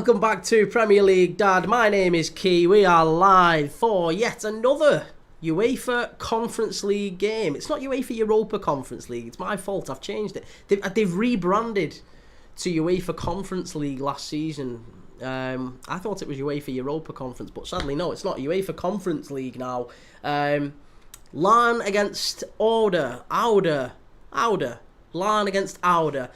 Welcome back to Premier League Dad. My name is Kee. We are live for yet another UEFA Conference League game. It's not UEFA Europa Conference League. It's my fault. I've changed it. They've rebranded to UEFA Conference League last season. I thought it was UEFA Europa Conference, but sadly no, it's not. UEFA Conference League now. Larne against Auda. Larne against Auda.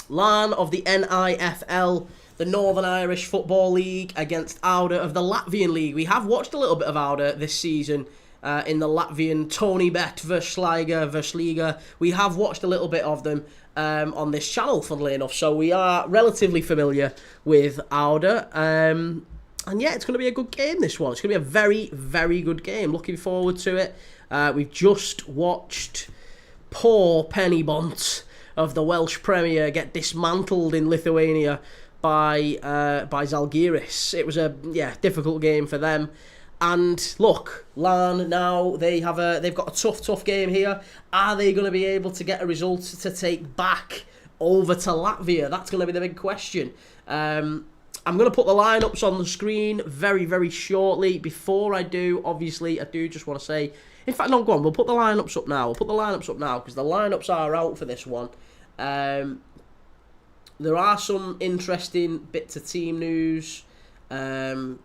Larne of the NIFL, the Northern Irish Football League, against Auda of the Latvian League. We have watched a little bit of Auda this season in the Latvian Virsliga. We have watched a little bit of them on this channel, funnily enough, so we are relatively familiar with Auda. And yeah, it's going to be a good game, this one. It's going to be a very, very good game. Looking forward to it. We've just watched poor Penny Bont of the Welsh Premier get dismantled in Lithuania by Zalgiris. It was a difficult game for them. And look, Larne now they've got a tough game here. Are they going to be able to get a result to take back over to Latvia? That's going to be the big question. I'm going to put the lineups on the screen very, very shortly. Before I do, obviously, I do just want to say, in fact, no, go on, we'll put the lineups up now. Because the lineups are out for this one. There are some interesting bits of team news for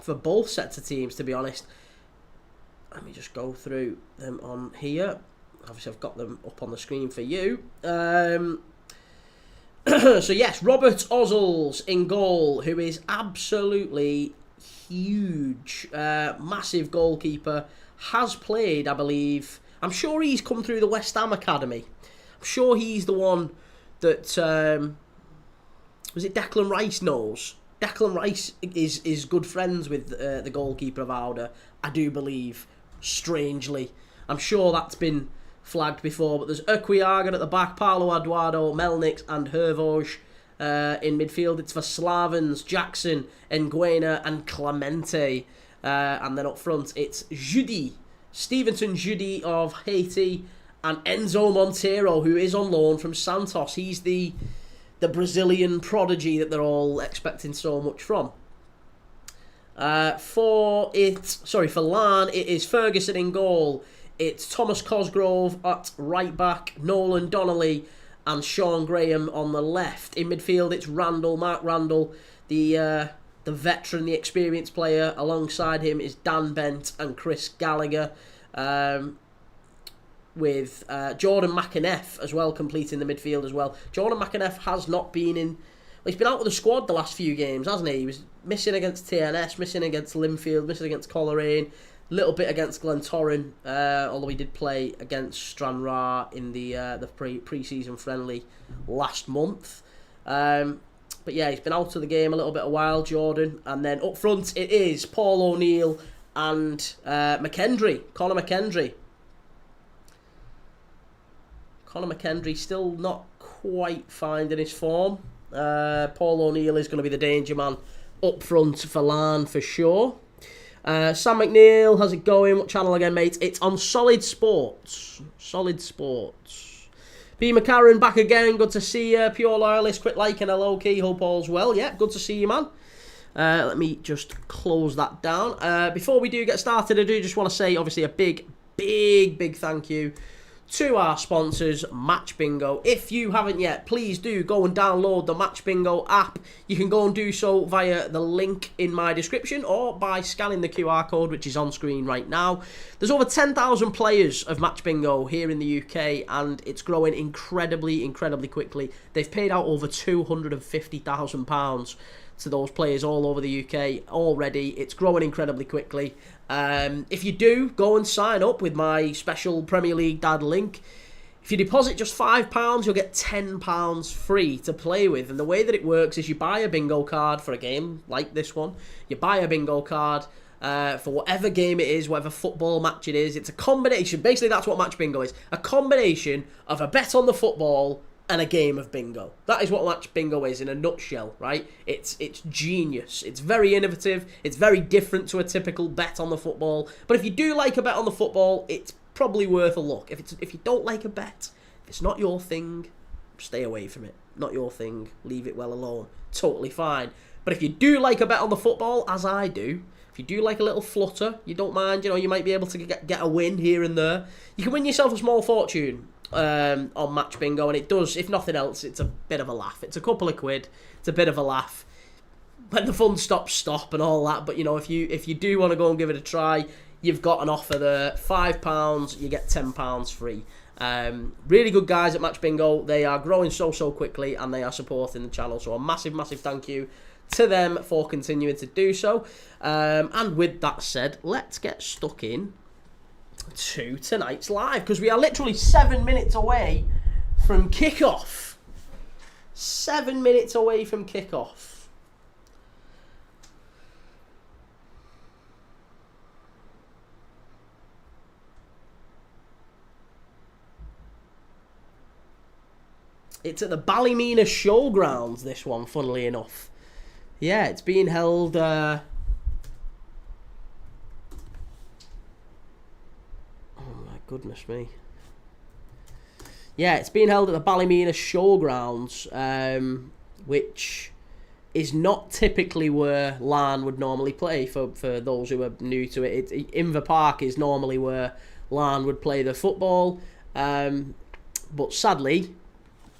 both sets of teams, to be honest. Let me just go through them on here. Obviously, I've got them up on the screen for you. So yes, Robert Ozils in goal, who is absolutely huge, massive goalkeeper, has played, I believe. I'm sure he's come through the West Ham Academy. I'm sure he's the one that was it Declan Rice knows. Declan Rice is good friends with the goalkeeper of Auda, I do believe. Strangely, I'm sure that's been flagged before. But there's Ukwiaga at the back, Paulo Eduardo, Melnix, and Hervoj in midfield. It's for Slavens, Jackson, Nguena, and Clemente, and then up front it's Stevenson Judy of Haiti, and Enzo Montero, who is on loan from Santos. He's the Brazilian prodigy that they're all expecting so much from. For Larne, it is Ferguson in goal. It's Thomas Cosgrove at right back, Nolan Donnelly, and Sean Graham on the left. In midfield, it's Mark Randall, the veteran, the experienced player. Alongside him is Dan Bent and Chris Gallagher. With Jordan McAneff as well completing the midfield as well. Jordan McAneff has not been in... Well, he's been out with the squad the last few games, hasn't he? He was missing against TNS, missing against Linfield, missing against Coleraine, a little bit against Glentoran, although he did play against Stranraer in the pre-season friendly last month. But yeah, he's been out of the game a while, Jordan. And then up front it is Paul O'Neill and Conor McKendry. Conor McKendry still not quite finding his form. Paul O'Neill is going to be the danger man up front for Larne for sure. Sam McNeil, how's it going? What channel again, mate? It's on Solid Sports. P. McCarron back again. Good to see you. Pure Loyalist, quick like and hello, Key. Hope all's well. Yeah, good to see you, man. Let me just close that down. Before we do get started, I do just want to say, obviously, a big thank you to our sponsors, Match Bingo. If you haven't yet, please do go and download the Match Bingo app. You can go and do so via the link in my description or by scanning the QR code, which is on screen right now. There's over 10,000 players of Match Bingo here in the UK, and it's growing incredibly quickly. They've paid out over £250,000 to those players all over the UK already. It's growing incredibly quickly. If you do, go and sign up with my special Premier League Dad link. If you deposit just £5, you'll get £10 free to play with. And the way that it works is you buy a bingo card for a game like this one. You buy a bingo card for whatever game it is, whatever football match it is. It's a combination. Basically, that's what Match Bingo is. A combination of a bet on the football and a game of bingo. That is what Match Bingo is in a nutshell, right? It's genius. It's very innovative. It's very different to a typical bet on the football. But if you do like a bet on the football, it's probably worth a look. If you don't like a bet, if it's not your thing, stay away from it. not your thing. Leave it well alone. Totally fine. But if you do like a bet on the football, as I do, if you do like a little flutter, you don't mind, you might be able to get a win here and there, you can win yourself a small fortune on Match Bingo, and it does, if nothing else, it's a bit of a laugh. It's a couple of quid. It's a bit of a laugh. When the fun stops, stop and all that. But, if you do want to go and give it a try, you've got an offer there. £5, you get £10 free. Really good guys at Match Bingo. They are growing so quickly, and they are supporting the channel. So a massive thank you to them for continuing to do so. And with that said, let's get stuck in to tonight's live, because we are literally 7 minutes away from kickoff. 7 minutes away from kickoff. It's at the Ballymena Showgrounds, this one, funnily enough. Yeah, it's being held... Oh, my goodness me. Yeah, it's being held at the Ballymena Showgrounds, which is not typically where Larne would normally play, for those who are new to it. Inver Park is normally where Larne would play the football, but sadly...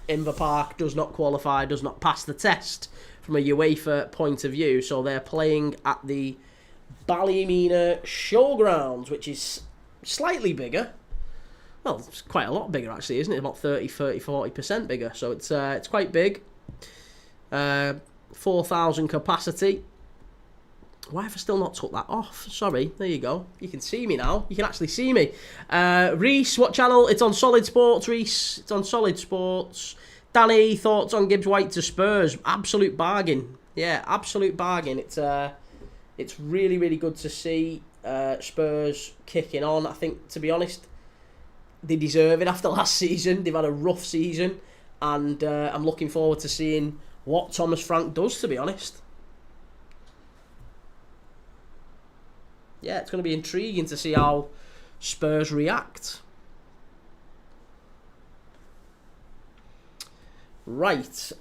Inver Park does not qualify, does not pass the test from a UEFA point of view. So they're playing at the Ballymena Showgrounds, which is slightly bigger. Well, it's quite a lot bigger, actually, isn't it? About 40% bigger. So it's quite big. 4,000 capacity. Why have I still not took that off? Sorry, there you go. You can see me now. You can actually see me. Reese, what channel? It's on Solid Sports, Reese. It's on Solid Sports. Danny, thoughts on Gibbs White to Spurs? Absolute bargain. Yeah, absolute bargain. It's really good to see Spurs kicking on. I think, to be honest, they deserve it after last season. They've had a rough season. And I'm looking forward to seeing what Thomas Frank does, to be honest. Yeah, it's going to be intriguing to see how Spurs react. Right.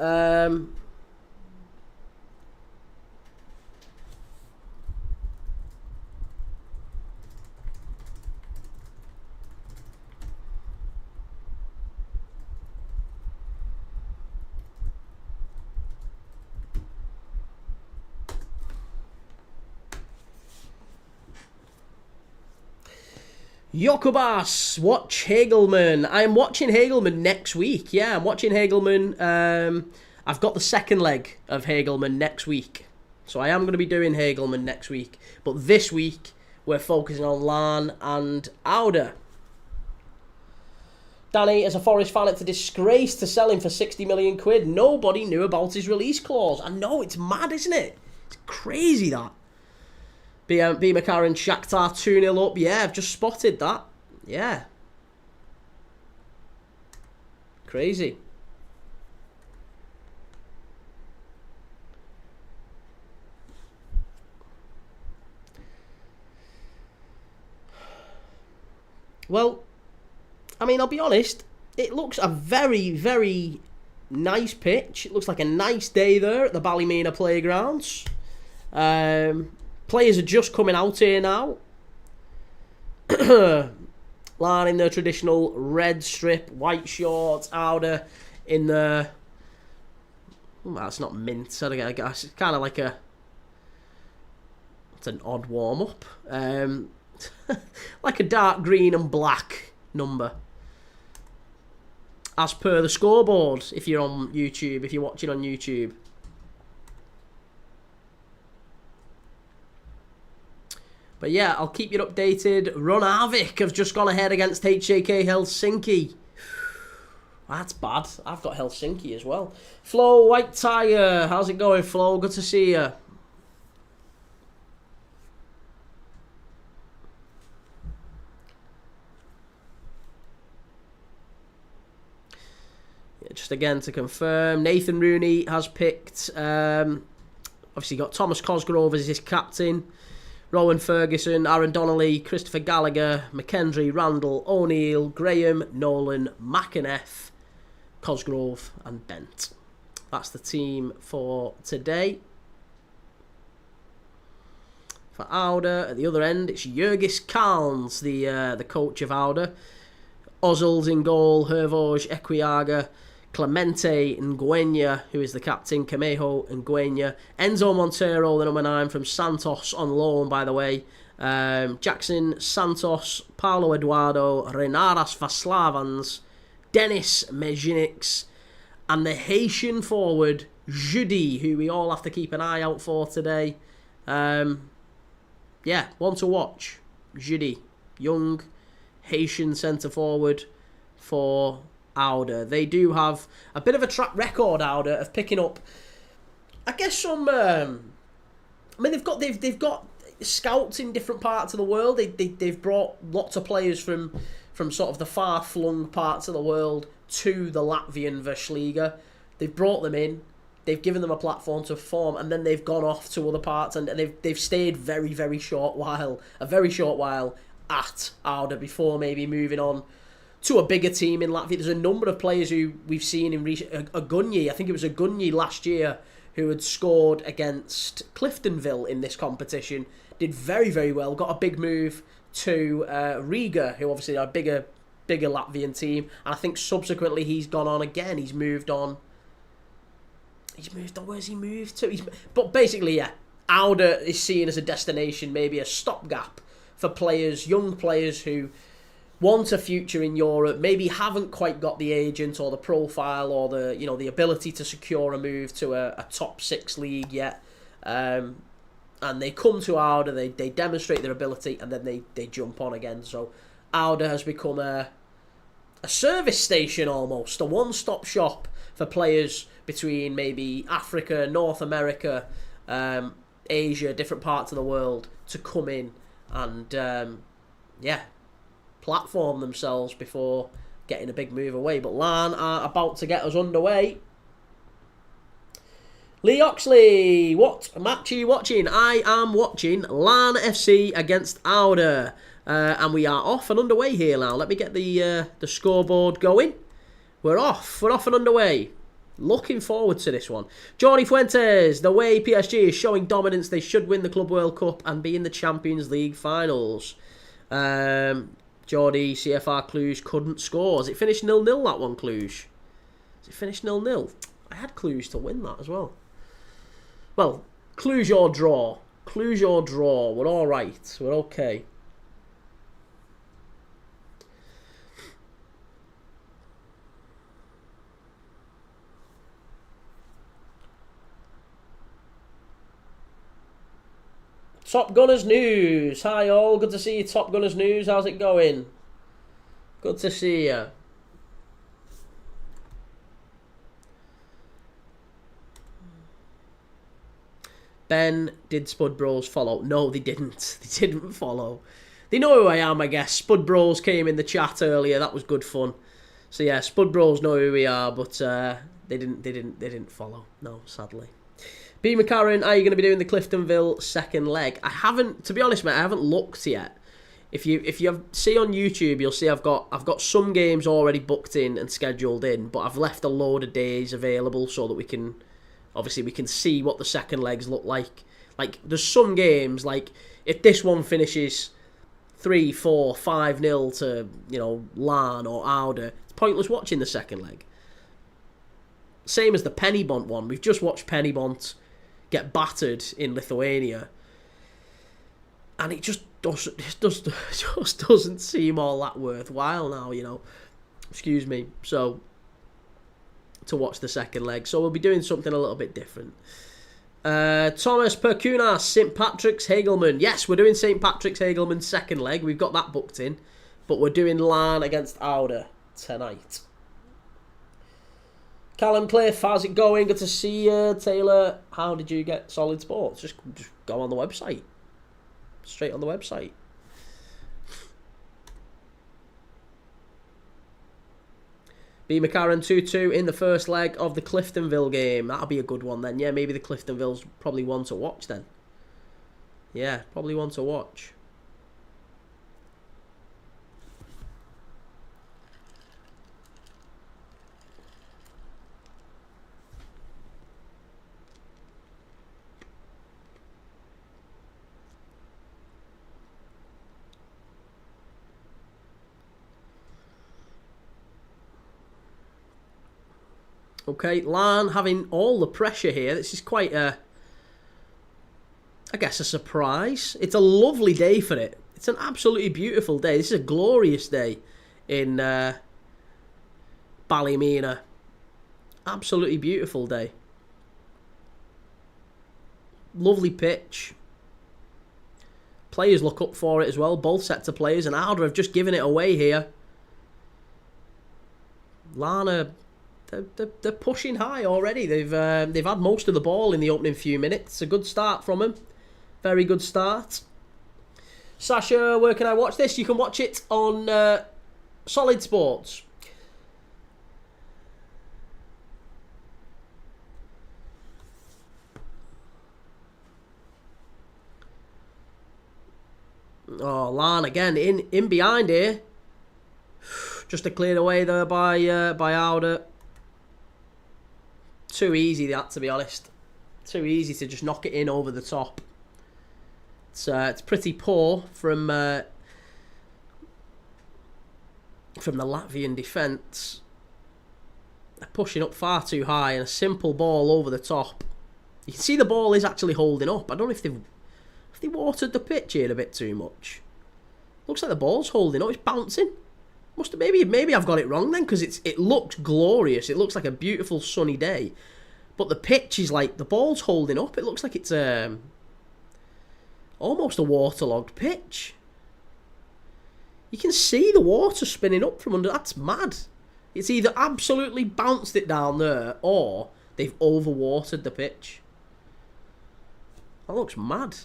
Jokubas, watch Hagelman. I am watching Hagelman next week. Yeah, I'm watching Hagelman. I've got the second leg of Hagelman next week. So I am going to be doing Hagelman next week. But this week, we're focusing on Larne and Auda. Danny, as a Forest fan, it's a disgrace to sell him for 60 million quid. Nobody knew about his release clause. I know, it's mad, isn't it? It's crazy, that. B. McCarran, Shakhtar 2-0 up. Yeah, I've just spotted that. Yeah. Crazy. Well, I mean, I'll be honest. It looks a very nice pitch. It looks like a nice day there at the Ballymena Playgrounds. Players are just coming out here now. Larne in their traditional red strip, white shorts. Auda in the... Well, it's not mint, I guess. It's kind of like a... It's an odd warm-up. Like a dark green and black number. As per the scoreboard, if you're on YouTube, if you're watching on YouTube. But yeah, I'll keep you updated. Run Havik have just gone ahead against HJK Helsinki. That's bad. I've got Helsinki as well. Flo, White Tiger. How's it going, Flo? Good to see you. Just again to confirm, Nathan Rooney has picked, obviously got Thomas Cosgrove as his captain, Rowan Ferguson, Aaron Donnelly, Christopher Gallagher, McKendry, Randall, O'Neill, Graham, Nolan, McInnes, Cosgrove and Bent. That's the team for today. For Auda, at the other end, it's Jurgis Kalns, the coach of Auda. Ozils in goal, Hervoj Equiaga, Clemente Nguenya, who is the captain, Camejo Nguenya, Enzo Montero, the number 9 from Santos on loan, by the way. Jackson Santos, Paulo Eduardo, Renaras Vaslavans, Denis Mejinics, and the Haitian forward, Judy, who we all have to keep an eye out for today. Yeah, one to watch. Judy, young Haitian centre forward for Auda. They do have a bit of a track record, Auda, of picking up, I guess, some. I mean, they've got scouts in different parts of the world. They've brought lots of players from sort of the far flung parts of the world to the Latvian Virsliga. They've brought them in. They've given them a platform to perform, and then they've gone off to other parts, and they've stayed a very short while at Auda before maybe moving on to a bigger team in Latvia. There's a number of players who we've seen in recent. Agunyi, I think it was Agunyi last year, who had scored against Cliftonville in this competition. Did very well. Got a big move to Riga, who obviously are a bigger Latvian team, and I think subsequently he's gone on again. He's moved on. Where's he moved to? But basically, yeah, Auda is seen as a destination, maybe a stopgap for players, young players who want a future in Europe, maybe haven't quite got the agent or the profile or the ability to secure a move to a top 6 league yet. And they come to Auda, they demonstrate their ability, and then they jump on again. So Auda has become a service station almost, a one-stop shop for players between maybe Africa, North America, Asia, different parts of the world to come in and, platform themselves before getting a big move away. But Larne are about to get us underway. Lee Oxley, what match are you watching? I am watching Larne FC against Auda. And we are off and underway here now. Let me get the scoreboard going. We're off and underway. Looking forward to this one. Johnny Fuentes, the way PSG is showing dominance, they should win the Club World Cup and be in the Champions League finals. Jordi, CFR Cluj couldn't score. Has it finished 0-0, that one, Cluj? Has it finished 0-0? I had Cluj to win that as well. Well, Cluj or draw. Cluj or draw. We're all right. We're okay. Top Gunners News. Hi all, good to see you, Top Gunners News. How's it going? Good to see you. Ben, did Spud Bros follow? No, they didn't. They didn't follow. They know who I am, I guess. Spud Bros came in the chat earlier. That was good fun. So yeah, Spud Bros know who we are, but they didn't follow. No, sadly. B. McCarran, are you going to be doing the Cliftonville second leg? I haven't, to be honest, mate, I haven't looked yet. If you see on YouTube, you'll see I've got some games already booked in and scheduled in, but I've left a load of days available so that we can see what the second legs look like. Like, there's some games, like, if this one finishes 3-4, 5-0 to, Larne or Auda, it's pointless watching the second leg. Same as the Pennybont one. We've just watched Pennybont get battered in Lithuania, and it just doesn't seem all that worthwhile now, Excuse me. So, to watch the second leg. So we'll be doing something a little bit different. Thomas Perkunas, St. Patrick's Hagelman. Yes, we're doing St. Patrick's Hagelman second leg. We've got that booked in. But we're doing Larne against Auda tonight. Callum Cliff, how's it going? Good to see you. Taylor, how did you get Solid Sports? Just go on the website. Straight on the website. B. McCarran 2-2 in the first leg of the Cliftonville game. That'll be a good one then. Yeah, maybe the Cliftonville's probably one to watch then. Yeah, probably one to watch. Okay, Larne having all the pressure here. This is quite a, I guess, a surprise. It's a lovely day for it. It's an absolutely beautiful day. This is a glorious day in Ballymena. Absolutely beautiful day. Lovely pitch. Players look up for it as well. Both sets of players. And Auda have just given it away here. Larne, they're pushing high already. They've had most of the ball in the opening few minutes. A good start from them. Very good start. Sasha, where can I watch this? You can watch it on Solid Sports. Oh, Larne again in behind here. Just a cleared away there by Auda. Too easy that, to be honest. Too easy to just knock it in over the top. It's pretty poor from the Latvian defence. They're pushing up far too high and a simple ball over the top. You can see the ball is actually holding up. I don't know if they watered the pitch here a bit too much. Looks like the ball's holding up. It's bouncing. Maybe I've got it wrong then, because it looks glorious. It looks like a beautiful sunny day, but the pitch is like the ball's holding up. It looks like it's almost a waterlogged pitch. You can see the water spinning up from under. That's mad. It's either absolutely bounced it down there or they've overwatered the pitch. That looks mad.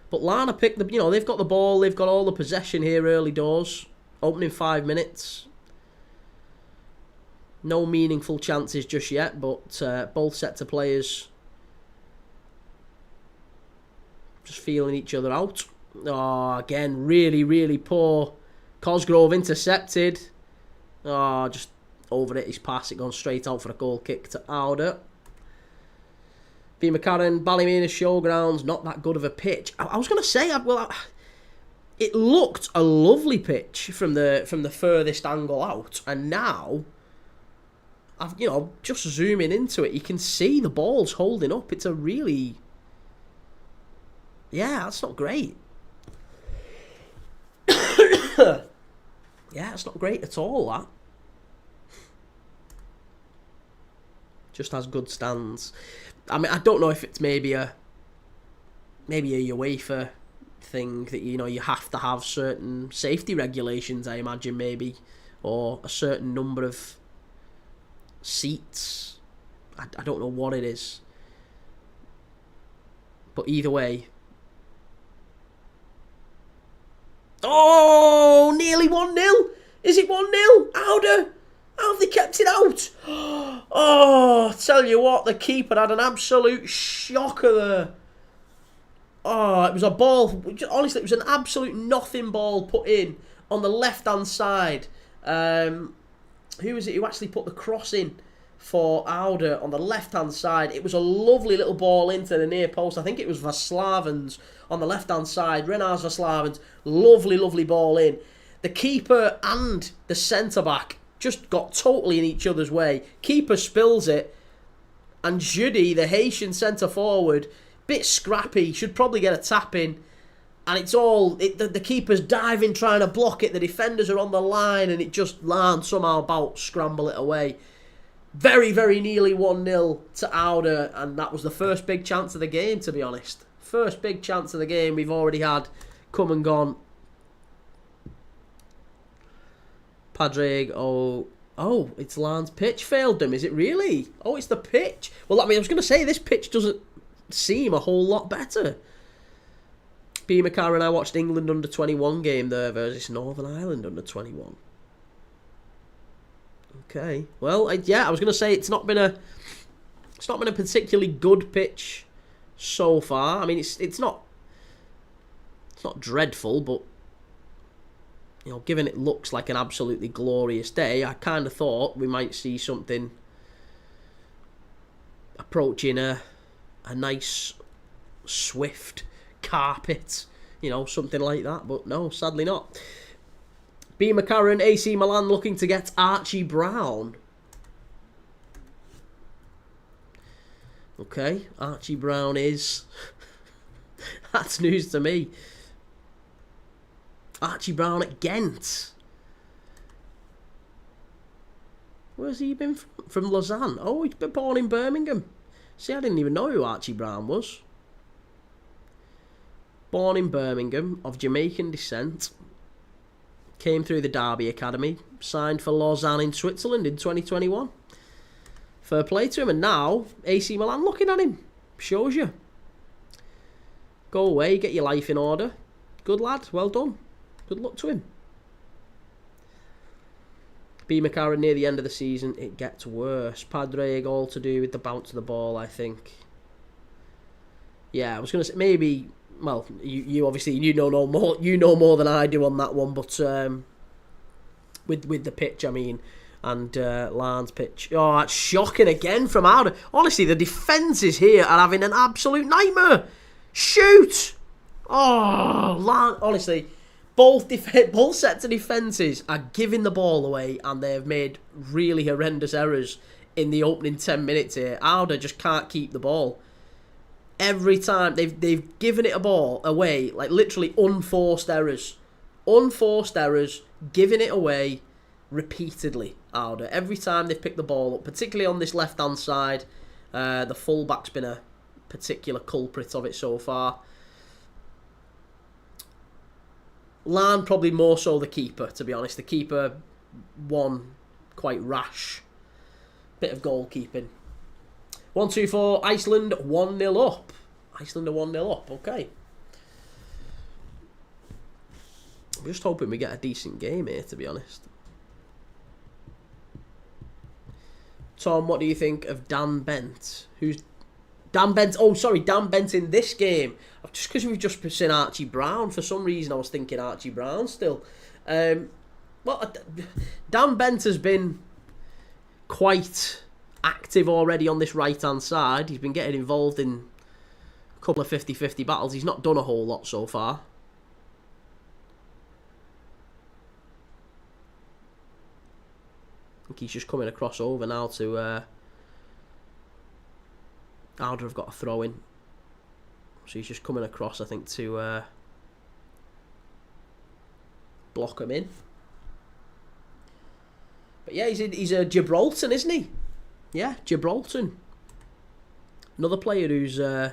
But Larne picked they've got the ball, they've got all the possession here early doors. Opening 5 minutes. No meaningful chances just yet, but both sets of players just feeling each other out. Oh, again, really, really poor. Cosgrove intercepted. Oh, just over it his pass. It gone straight out for a goal kick to Auda. B. McCarran, Ballymena Showgrounds, not that good of a pitch. I was going to say, it looked a lovely pitch from the furthest angle out, and now, just zooming into it, you can see the ball's holding up. It's a really, that's not great. It's not great at all, that. Just has good stands. I mean, I don't know if it's maybe a UEFA thing that you have to have certain safety regulations, I imagine, maybe, or a certain number of seats. I don't know what it is, but either way. Oh, nearly 1-0. Is it 1-0? Auda? How have they kept it out? Oh, tell you what, the keeper had an absolute shocker there. Oh, it was a ball. Honestly, it was an absolute nothing ball put in on the left-hand side. Who was it who actually put the cross in for Auda on the left-hand side? It was a lovely little ball into the near post. I think it was Verslavens on the left-hand side. Renars Verslavens. Lovely, lovely ball in. The keeper and the centre-back just got totally in each other's way. Keeper spills it, and Judy, the Haitian centre-forward, bit scrappy, should probably get a tap in, and the keeper's diving, trying to block it, the defenders are on the line, and it just Larne somehow about scramble it away. Very, very nearly 1-0 to Auda, and that was the first big chance of the game, to be honest. First big chance of the game we've already had come and gone. Padraig, it's Larne's pitch failed them, is it really? Oh, it's the pitch. Well, I was going to say, this pitch doesn't seem a whole lot better. B. McCarran, I watched England under-21 game there versus Northern Ireland under-21. Okay. Well, I was going to say it's not been a particularly good pitch so far. I mean, it's not dreadful, but given it looks like an absolutely glorious day, I kind of thought we might see something approaching a nice, swift carpet, something like that. But no, sadly not. B. McCarran, AC Milan looking to get Archie Brown. Okay, Archie Brown is... That's news to me. Archie Brown at Ghent. Where's he been from? From Lausanne. Oh, he's been born in Birmingham. See, I didn't even know who Archie Brown was. Born in Birmingham, of Jamaican descent. Came through the Derby Academy. Signed for Lausanne in Switzerland in 2021. Fair play to him. And now, AC Milan looking at him. Shows you. Go away, get your life in order. Good lad, well done. Good luck to him. B. McCarran near the end of the season, it gets worse. Padraig, all to do with the bounce of the ball, I think. Yeah, I was going to say, maybe, well, you obviously, you know more than I do on that one, but with the pitch, I mean, and Larne's pitch. Oh, that's shocking again from Auda. Honestly, the defences here are having an absolute nightmare. Shoot! Oh, Larne, honestly... Both sets of defences are giving the ball away, and they've made really horrendous errors in the opening 10 minutes here. Auda just can't keep the ball. Every time they've given it a ball away, like literally unforced errors. Unforced errors, giving it away repeatedly, Auda. Every time they've picked the ball up, particularly on this left-hand side, the full-back's been a particular culprit of it so far. Larne probably more so the keeper, to be honest. The keeper won quite rash. Bit of goalkeeping. 1-2-4, Iceland 1-0 up. Iceland are 1-0 up, okay. I'm just hoping we get a decent game here, to be honest. Tom, what do you think of Dan Bent? Who's Dan Bent? Oh, sorry, Dan Bent in this game. Just because we've just seen Archie Brown. For some reason, I was thinking Archie Brown still. Well, Dan Bent has been quite active already on this right-hand side. He's been getting involved in a couple of 50-50 battles. He's not done a whole lot so far. I think he's just coming across over now to... Auda have got a throw in. So he's just coming across, I think, to block him in. But yeah, he's a Gibraltar, isn't he? Yeah, Gibraltar. Another player who's... I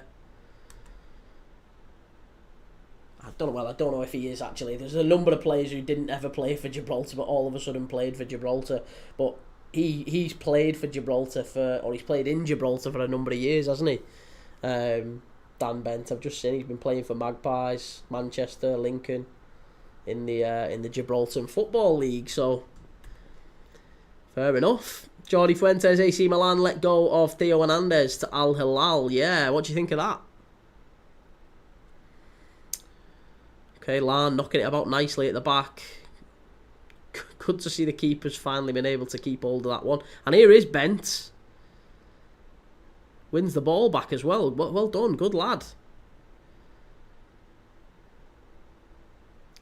don't know if he is, actually. There's a number of players who didn't ever play for Gibraltar, but all of a sudden played for Gibraltar. But he's played for Gibraltar or he's played in Gibraltar for a number of years, hasn't he? Dan Bent, I've just seen he's been playing for Magpies, Manchester, Lincoln, in the Gibraltar Football League. So fair enough. Jordi Fuentes, AC Milan let go of Theo Hernandez to Al Hilal. Yeah, what do you think of that? Okay, Larne knocking it about nicely at the back. Good to see the keeper's finally been able to keep hold of that one. And here is Bent. Wins the ball back as well. Well done, good lad.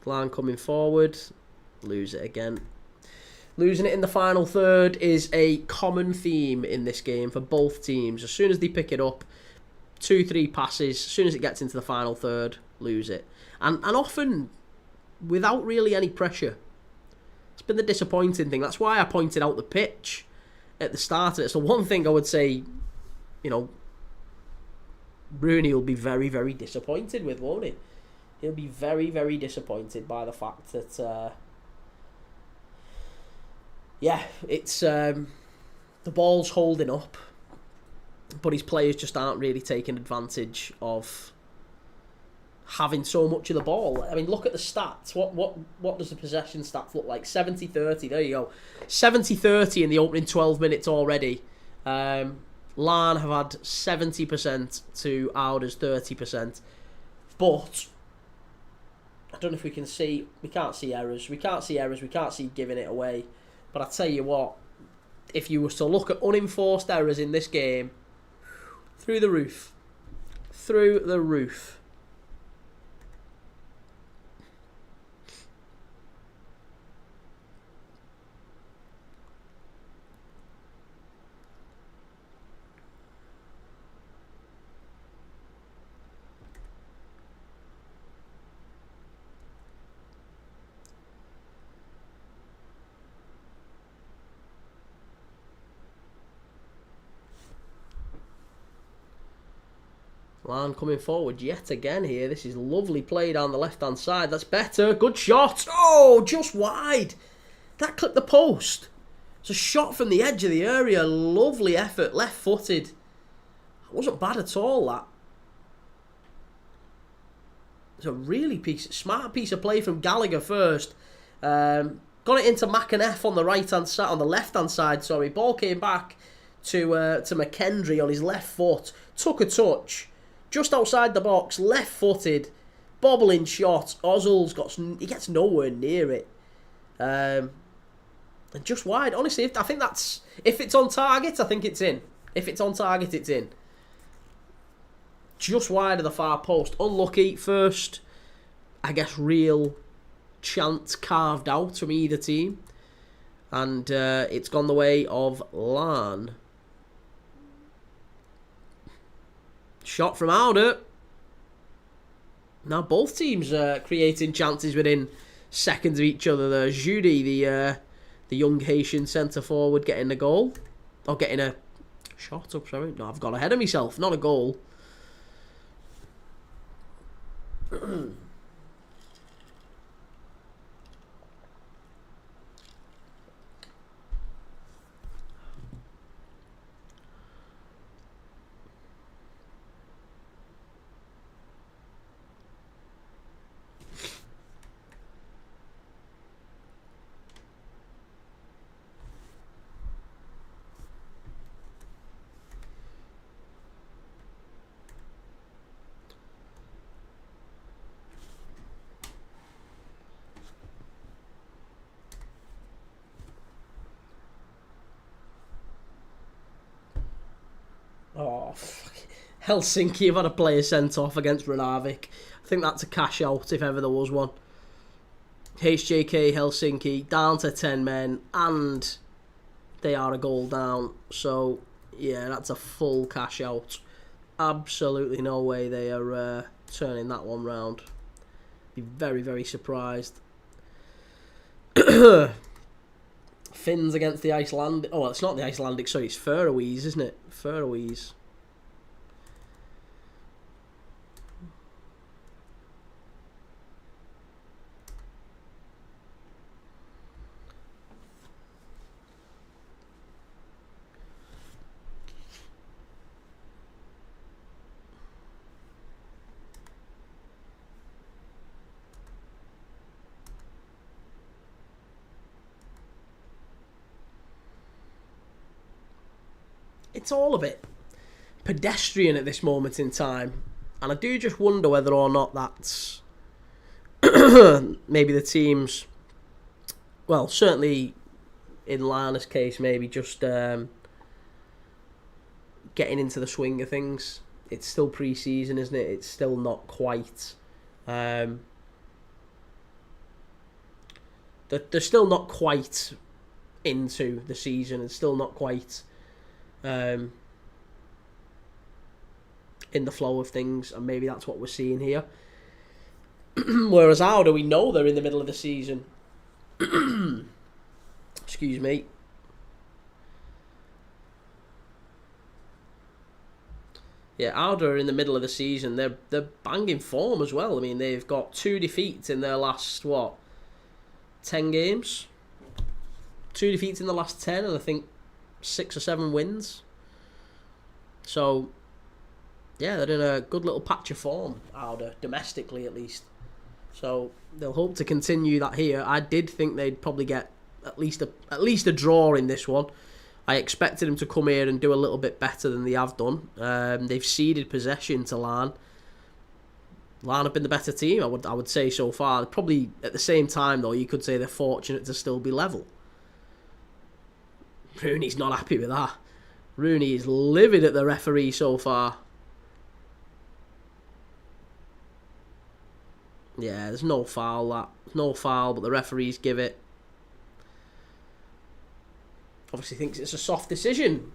Larne coming forward. Lose it again. Losing it in the final third is a common theme in this game for both teams. As soon as they pick it up, 2-3 passes, as soon as it gets into the final third, lose it. And often without really any pressure. It's been the disappointing thing. That's why I pointed out the pitch at the start of it. So one thing I would say, you know, Rooney will be very, very disappointed with, won't he? He'll be very, very disappointed by the fact that, yeah, it's the ball's holding up, but his players just aren't really taking advantage of having so much of the ball. I mean, look at the stats. What does the possession stats look like? 70-30, there you go. 70-30 in the opening 12 minutes already. Larne have had 70% to Auda's 30%. But I don't know if we can see... We can't see errors. We can't see giving it away. But I tell you what, if you were to look at unenforced errors in this game, through the roof. Through the roof. Larne coming forward yet again here. This is lovely play down the left-hand side. That's better. Good shot. Oh, just wide. That clipped the post. It's a shot from the edge of the area. Lovely effort. Left-footed. It wasn't bad at all, that. It's a really smart piece of play from Gallagher first. Got it into McAneff on the right-hand side, on the left-hand side, sorry. Ball came back to McKendry on his left foot. Took a touch. Just outside the box, left-footed, bobbling shot. Ozil's he gets nowhere near it. And just wide. Honestly, I think if it's on target, I think it's in. If it's on target, it's in. Just wide of the far post. Unlucky. First, I guess, real chance carved out from either team. And it's gone the way of Larne. Shot from Auda. Now both teams creating chances within seconds of each other. There, Judy, the young Haitian centre forward, getting the goal, or getting a shot up. Sorry, no, I've got ahead of myself. Not a goal. Oh, fuck. Helsinki have had a player sent off against Runavik. I think that's a cash out if ever there was one. HJK Helsinki down to 10 men and they are a goal down. So, yeah, that's a full cash out. Absolutely no way they are turning that one round. Be very, very surprised. Finns against the Icelandic. Oh, well, it's not the Icelandic, sorry, it's Faroese, isn't it? Faroese. It's all a bit pedestrian at this moment in time. And I do just wonder whether or not that's maybe the teams, well, certainly in Larne's case, maybe just getting into the swing of things. It's still pre-season, isn't it? It's still not quite... they're still not quite into the season. It's still not quite... in the flow of things, and maybe that's what we're seeing here. Whereas Auda, we know they're in the middle of the season. Excuse me. Yeah, Auda are in the middle of the season. They're banging form as well. I mean, they've got 2 defeats in their last 10 games. 2 defeats in the last 10, and I think 6 or 7 wins. So, yeah, they're in a good little patch of form, Auda, domestically at least. So they'll hope to continue that here. I did think they'd probably get at least a draw in this one. I expected them to come here and do a little bit better than they have done. They've ceded possession to Larne. Larne have been the better team, I would say so far. Probably at the same time though, you could say they're fortunate to still be level. Rooney's not happy with that. Rooney is livid at the referee so far. Yeah, there's no foul, that. No foul, but the referees give it. Obviously thinks it's a soft decision.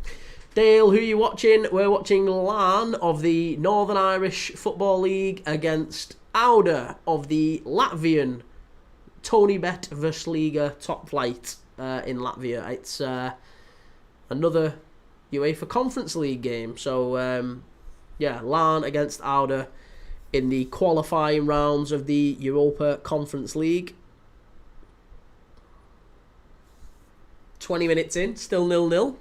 Dale, who are you watching? We're watching Larne of the Northern Irish Football League against Auda of the Latvian Latvian Virsliga top flight in Latvia. It's another UEFA Conference League game. So, Yeah, Larne against Auda in the qualifying rounds of the Europa Conference League. 20 minutes in, still 0-0.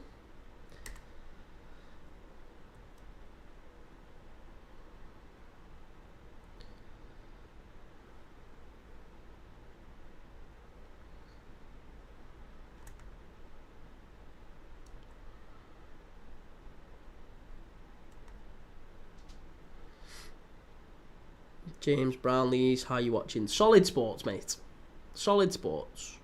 James Brownlees, how you watching? Solid Sports, mate. Solid Sports.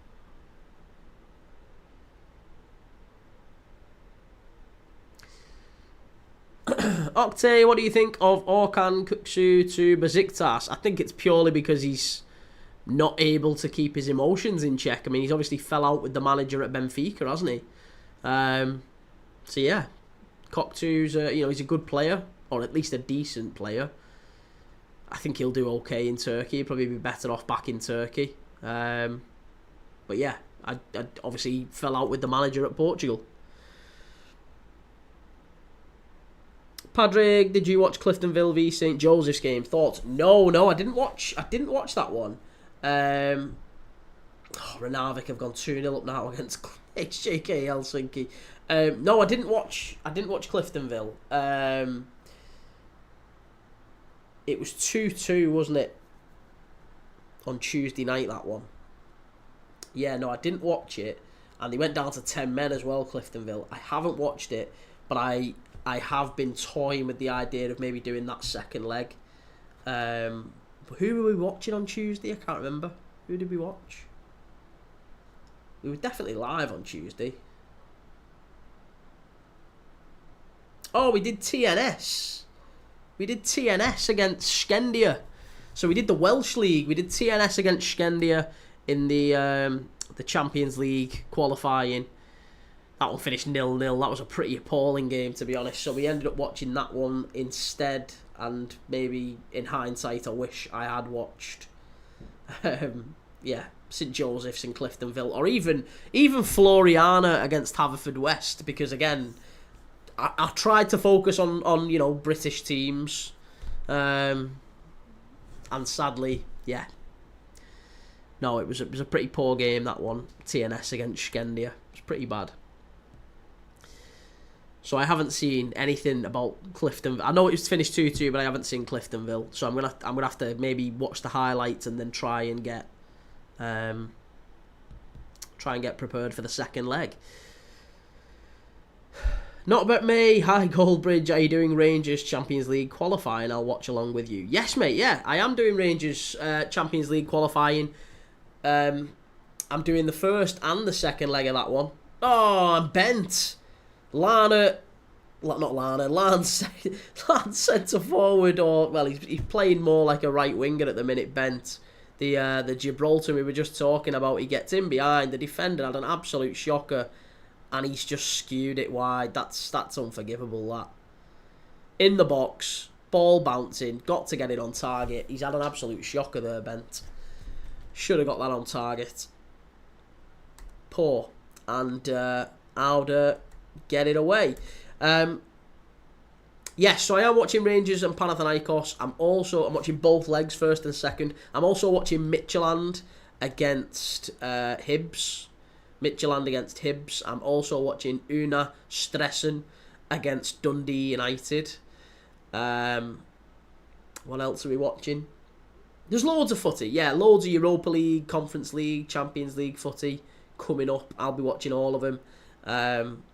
Octay, what do you think of Orkan Kuksu to Besiktas? I think it's purely because he's not able to keep his emotions in check. I mean, he's obviously fell out with the manager at Benfica, hasn't he? So yeah, Kuksu's he's a good player, or at least a decent player. I think he'll do okay in Turkey. He'll probably be better off back in Turkey. But yeah, I obviously fell out with the manager at Portugal. Padraig, did you watch Cliftonville v St Joseph's game? Thoughts? No, I didn't watch. I didn't watch that one. Renavik have gone 2-0 up now against HJK Helsinki. No, I didn't watch. I didn't watch Cliftonville. It was 2-2, wasn't it? On Tuesday night, that one. Yeah, no, I didn't watch it. And they went down to 10 men as well, Cliftonville. I haven't watched it, but I have been toying with the idea of maybe doing that second leg. But who were we watching on Tuesday? I can't remember. Who did we watch? We were definitely live on Tuesday. Oh, we did TNS. We did TNS against Skendia. So we did the Welsh League. We did TNS against Skendia in the Champions League qualifying. That one finished 0-0. That was a pretty appalling game, to be honest. So we ended up watching that one instead. And maybe in hindsight, I wish I had watched St Joseph's and Cliftonville, or even Floriana against Haverfordwest, because again, I tried to focus on British teams, and sadly, yeah, no, it was a pretty poor game, that one. TNS against Skendia, it was pretty bad. So I haven't seen anything about Cliftonville. I know it was finished 2-2, but I haven't seen Cliftonville. So I'm gonna have to maybe watch the highlights and then try and get prepared for the second leg. Not about me. Hi Goldbridge, are you doing Rangers Champions League qualifying? I'll watch along with you. Yes, mate. Yeah, I am doing Rangers Champions League qualifying. I'm doing the first and the second leg of that one. Oh, I'm bent. Larne centre forward, or well, he's playing more like a right winger at the minute. Bent, the Gibraltar we were just talking about, he gets in behind the defender, had an absolute shocker, and he's just skewed it wide. That's unforgivable. That in the box, ball bouncing, got to get it on target. He's had an absolute shocker there, Bent. Should have got that on target. Poor, and Auda get it away. Yes, so I am watching Rangers and Panathinaikos. I'm watching both legs, first and second. I'm also watching Midtjylland against Hibs. Midtjylland against Hibs. I'm also watching Una Stressen against Dundee United. What else are we watching? There's loads of footy. Yeah, loads of Europa League, Conference League, Champions League footy coming up. I'll be watching all of them.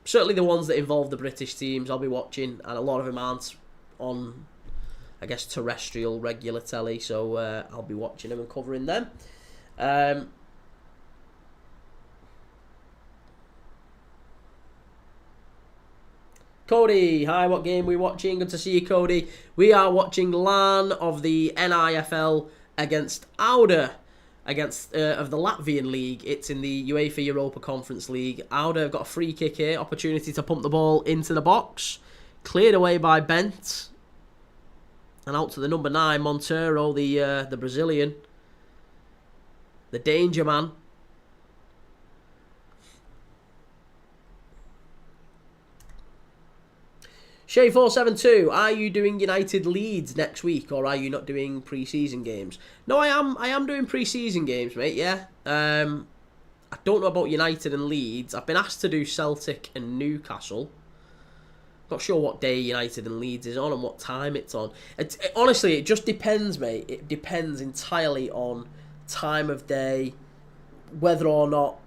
Certainly the ones that involve the British teams I'll be watching, and a lot of them aren't on, I guess, terrestrial regular telly, so I'll be watching them and covering them. Cody, hi, what game are we watching? Good to see you, Cody. We are watching Larne of the NIFL against Auda of the Latvian League. It's in the UEFA Europa Conference League. Auda have got a free kick here. Opportunity to pump the ball into the box. Cleared away by Bent. And out to the number 9, Montero, the Brazilian. The danger man. Shay472, are you doing United Leeds next week, or are you not doing pre-season games? No, I am. I am doing pre-season games, mate. Yeah. I don't know about United and Leeds. I've been asked to do Celtic and Newcastle. Not sure what day United and Leeds is on and what time it's on. Honestly, it just depends, mate. It depends entirely on time of day, whether or not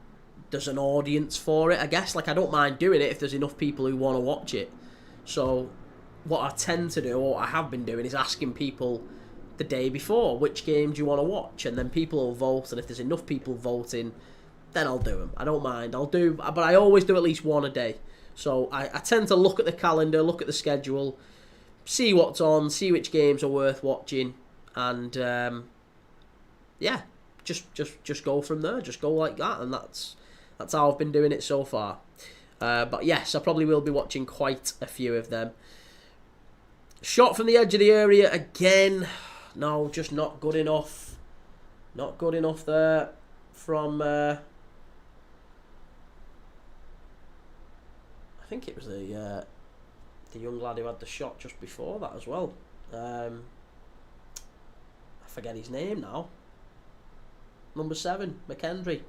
there's an audience for it. I guess, like, I don't mind doing it if there's enough people who want to watch it. So what I tend to do, or I have been doing, is asking people the day before, which game do you want to watch? And then people will vote, and if there's enough people voting, then I'll do them. I don't mind. But I always do at least one a day. So I tend to look at the calendar, look at the schedule, see what's on, see which games are worth watching, and yeah, just go from there. Just go like that, and that's how I've been doing it so far. But yes, I probably will be watching quite a few of them. Shot from the edge of the area again. No, just not good enough. Not good enough there from... I think it was the young lad who had the shot just before that as well. I forget his name now. Number 7, McKendry.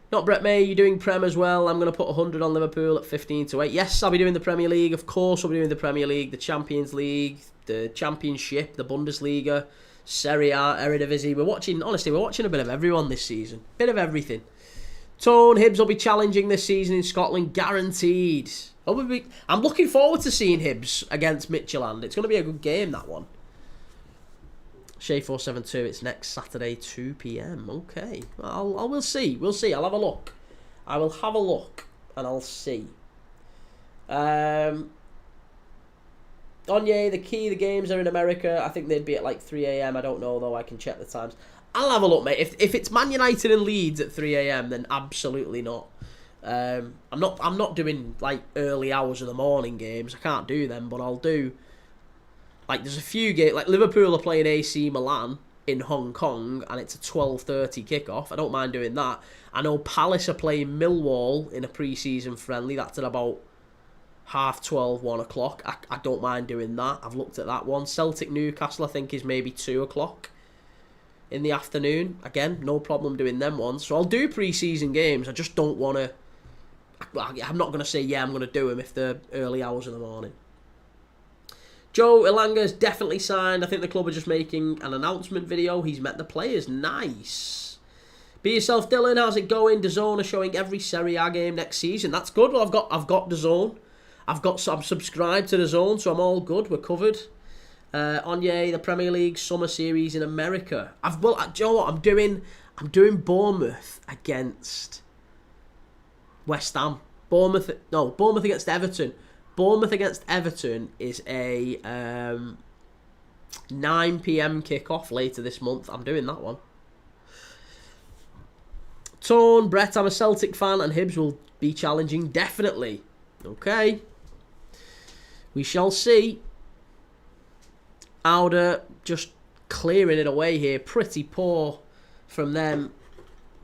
Not Brett May, you're doing Prem as well. I'm going to put 100 on Liverpool at 15-8. Yes, I'll be doing the Premier League. Of course, I'll be doing the Premier League, the Champions League, the Championship, the Bundesliga, Serie A, Eredivisie. We're watching a bit of everyone this season. Bit of everything. Tone, Hibs will be challenging this season in Scotland, guaranteed. I'm looking forward to seeing Hibs against Midtjylland. It's going to be a good game, that one. Shay472, it's next Saturday, 2 p.m. Okay. We'll see. I'll have a look. I will have a look, and I'll see. Onye, the Kee, the games are in America. I think they'd be at like 3 a.m. I don't know, though. I can check the times. I'll have a look, mate. If it's Man United and Leeds at 3 a.m, then absolutely not. I'm not doing like early hours of the morning games. I can't do them, but I'll do. Like, there's a few games, like Liverpool are playing AC Milan in Hong Kong, and it's a 12:30 kickoff. I don't mind doing that. I know Palace are playing Millwall in a pre-season friendly. That's at about 12:30, 1 o'clock. I don't mind doing that. I've looked at that one. Celtic Newcastle, I think, is maybe 2 o'clock in the afternoon. Again, no problem doing them ones. So I'll do pre-season games. I just don't want to... I'm not going to say, yeah, I'm going to do them if they're early hours in the morning. Joe Ilanga's definitely signed. I think the club are just making an announcement video. He's met the players. Nice. Be yourself, Dylan. How's it going? DAZN are showing every Serie A game next season. That's good. Well, I've got DAZN. I'm subscribed to DAZN, so I'm all good. We're covered. Onye, the Premier League Summer Series in America. Do you know what I'm doing? I'm doing Bournemouth against West Ham. Bournemouth against Everton. Bournemouth against Everton is a 9 p.m. kickoff later this month. I'm doing that one. Tone, Brett, I'm a Celtic fan and Hibs will be challenging. Definitely. Okay. We shall see. Auda just clearing it away here. Pretty poor from them.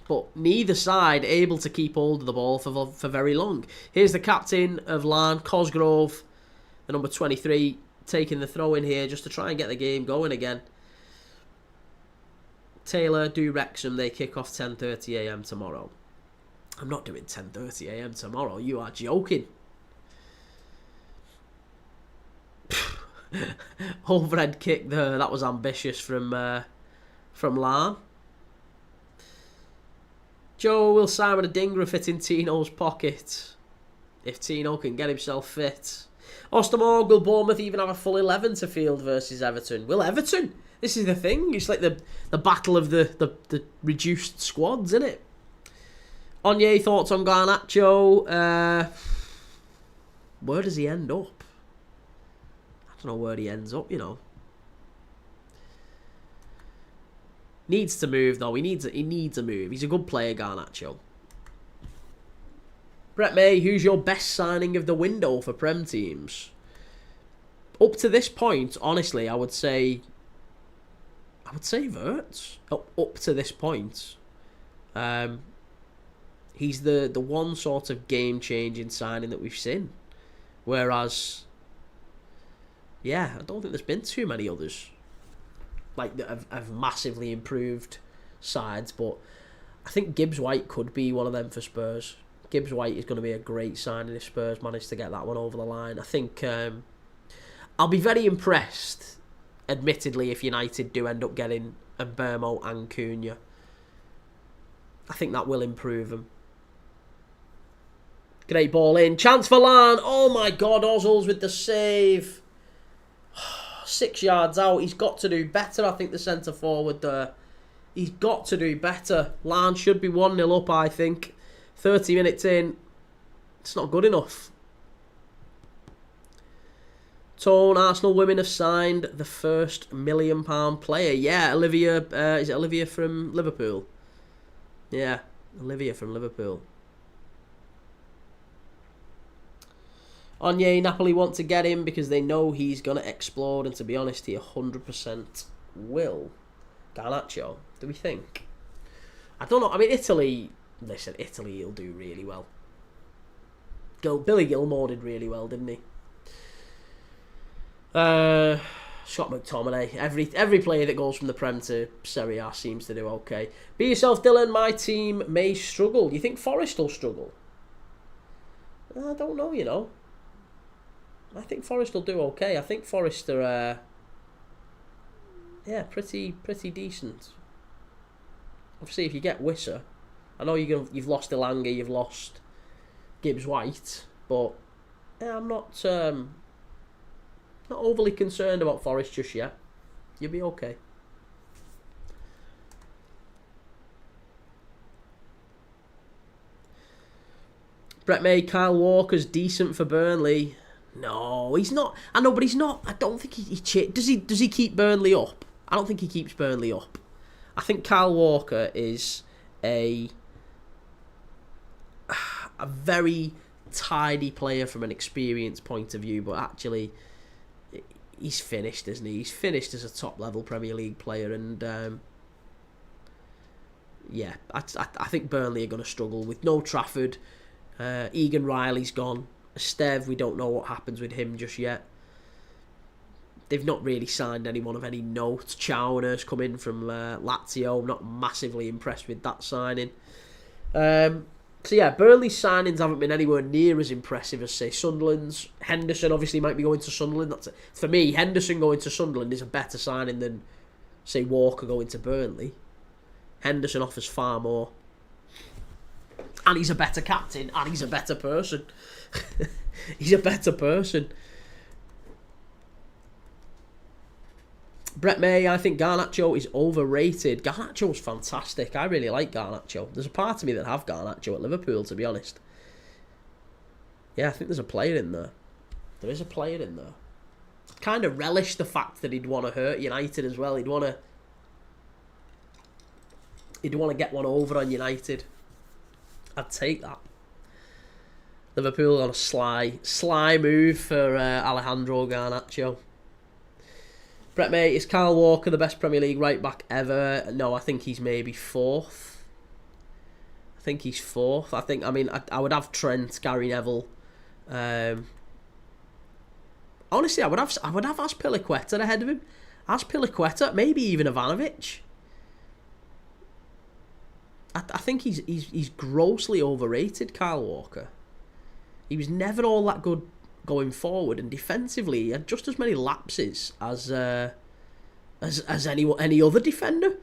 But neither side able to keep hold of the ball for very long. Here's the captain of Larne, Cosgrove, the number 23, taking the throw in here just to try and get the game going again. Taylor do Wrexham. They kick off 10:30 a.m. tomorrow. I'm not doing 10:30 a.m. tomorrow. You are joking. Overhead kick there. That was ambitious from Larne. Joe, will Simon Adingra fit in Tino's pocket? If Tino can get himself fit. Ostermorg, will Bournemouth even have a full 11 to field versus Everton? Will Everton? This is the thing. It's like the battle of the reduced squads, isn't it? Onye, thoughts on Garnacho? Where does he end up? I don't know where he ends up, you know. Needs to move, though. He needs a move. He's a good player, Garnacho. Brett May, who's your best signing of the window for Prem teams? Up to this point, honestly, I would say Wirtz. Up to this point. He's the one sort of game-changing signing that we've seen. Whereas, yeah, I don't think there's been too many others like that have massively improved sides. But I think Gibbs White could be one of them for Spurs. Gibbs White is going to be a great signing if Spurs manage to get that one over the line. I think I'll be very impressed, admittedly, if United do end up getting Mbeumo and Cunha. I think that will improve them. Great ball in. Chance for Larne. Oh my God, Ozils with the save. 6 yards out. He's got to do better, I think, the centre forward there. He's got to do better. Larne should be 1-0 up, I think. 30 minutes in. It's not good enough. Tone, Arsenal women have signed the first £1 million player. Yeah, Olivia. Is it Olivia from Liverpool? Yeah, Olivia from Liverpool. Onyé, Napoli want to get him because they know he's going to explode, and to be honest, he 100% will. Garnacho, do we think? I don't know. I mean, Italy, listen, Italy will do really well. Billy Gilmore did really well, didn't he? Scott McTominay. Every player that goes from the Prem to Serie A seems to do okay. Be yourself, Dylan. My team may struggle. Do you think Forest will struggle? I don't know, you know. I think Forest will do okay. I think Forest are, pretty decent. Obviously, if you get Wisser, I know you've lost Elanga, you've lost Gibbs White, but yeah, I'm not overly concerned about Forest just yet. You'll be okay. Brett May, Kyle Walker's decent for Burnley. No, he's not. I know, but he's not. I don't think he does he keep Burnley up? I don't think he keeps Burnley up. I think Kyle Walker is a very tidy player from an experience point of view, but actually he's finished, isn't he? He's finished as a top-level Premier League player, and I think Burnley are going to struggle with no Trafford. Egan Riley's gone. Esteve, we don't know what happens with him just yet. They've not really signed anyone of any note. Chauner's come in from Lazio. I'm not massively impressed with that signing. So yeah, Burnley's signings haven't been anywhere near as impressive as, say, Sunderland's. Henderson obviously might be going to Sunderland. For me, Henderson going to Sunderland is a better signing than, say, Walker going to Burnley. Henderson offers far more. And he's a better captain, and he's a better person. He's a better person. Brett May, I think Garnacho is overrated. Garnacho's fantastic. I really like Garnacho. There's a part of me that have Garnacho at Liverpool, to be honest. Yeah, I think there's a player in there. There is a player in there. Kind of relish the fact that he'd want to hurt United as well. He'd want to get one over on United. I'd take that. Liverpool on a sly move for Alejandro Garnacho. Brett May, is Kyle Walker the best Premier League right back ever? No, I think he's maybe fourth. I would have Trent, Gary Neville. Honestly, I would have Azpilicueta ahead of him. Azpilicueta, maybe even Ivanovic. I think he's grossly overrated, Kyle Walker. He was never all that good going forward, and defensively he had just as many lapses as any other defender.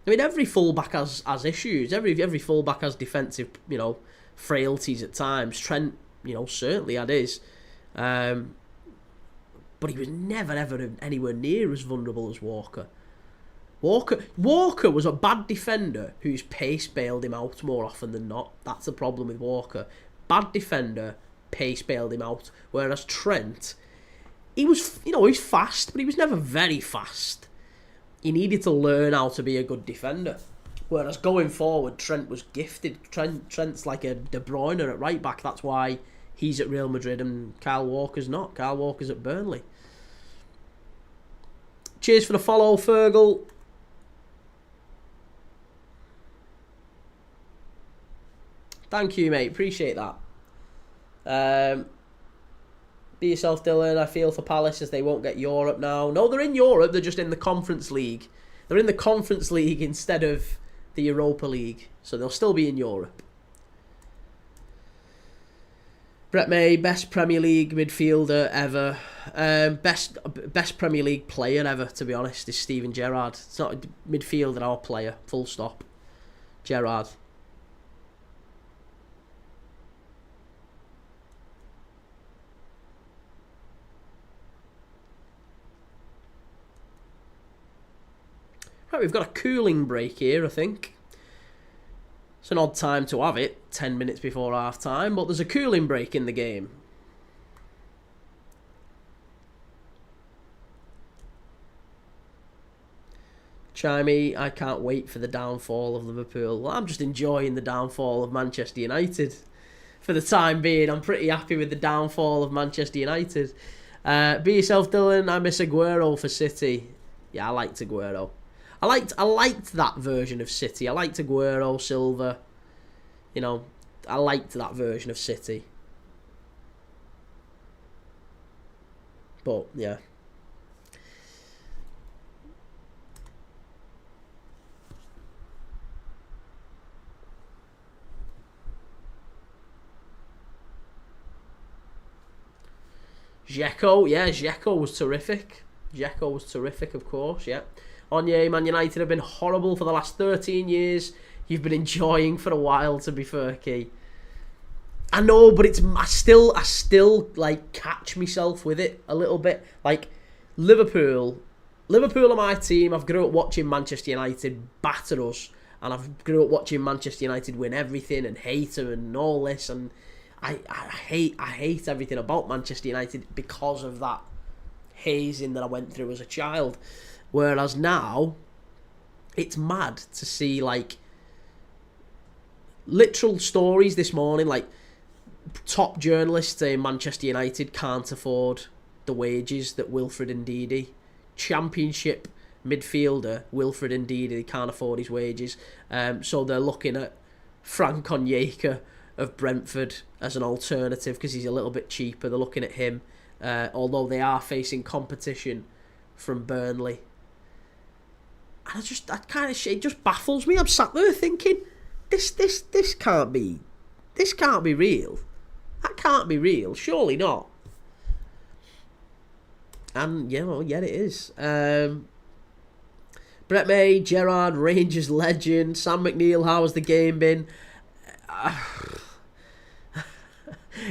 I mean, every fullback has issues. Every fullback has defensive, frailties at times. Trent, certainly had his. But he was never ever anywhere near as vulnerable as Walker. Walker was a bad defender whose pace bailed him out more often than not. That's the problem with Walker. Bad defender, pace bailed him out. Whereas Trent, he was fast, but he was never very fast. He needed to learn how to be a good defender. Whereas going forward, Trent was gifted. Trent's like a De Bruyne at right back. That's why he's at Real Madrid and Kyle Walker's not. Kyle Walker's at Burnley. Cheers for the follow, Fergal. Thank you, mate. Appreciate that. Be yourself, Dylan. I feel for Palace as they won't get Europe now. No, they're in Europe. They're just in the Conference League. They're in the Conference League instead of the Europa League. So they'll still be in Europe. Brett May, best Premier League midfielder ever. Best Premier League player ever, to be honest, is Steven Gerrard. It's not a midfielder or player. Full stop. Gerrard. Right, we've got a cooling break here, I think. It's an odd time to have it, 10 minutes before half time, but there's a cooling break in the game. Chimey, I can't wait for the downfall of Liverpool. Well, I'm just enjoying the downfall of Manchester United. For the time being, I'm pretty happy with the downfall of Manchester United. Be yourself, Dylan. I miss Aguero for City. Yeah, I liked Aguero. I liked that version of City. I liked Aguero, Silva. You know, I liked that version of City. But, yeah. Dzeko, yeah, Dzeko was terrific. Dzeko was terrific, of course, yeah. Onye, Man United have been horrible for the last 13 years. You've been enjoying for a while, to be fair, Kee. I know, but I still like catch myself with it a little bit. Like Liverpool are my team. I've grew up watching Manchester United batter us, and I've grew up watching Manchester United win everything and hate them and all this. And I hate everything about Manchester United because of that hazing that I went through as a child. Whereas now, it's mad to see, like, literal stories this morning, like, top journalists saying Manchester United can't afford the wages that Wilfred Ndidi, Championship midfielder Wilfred Ndidi, can't afford his wages. So they're looking at Frank Onyeka of Brentford as an alternative because he's a little bit cheaper. They're looking at him, although they are facing competition from Burnley. And it just baffles me. I'm sat there thinking, this can't be real. That can't be real. Surely not. And it is. Brett May, Gerrard, Rangers legend, Sam McNeil. How has the game been?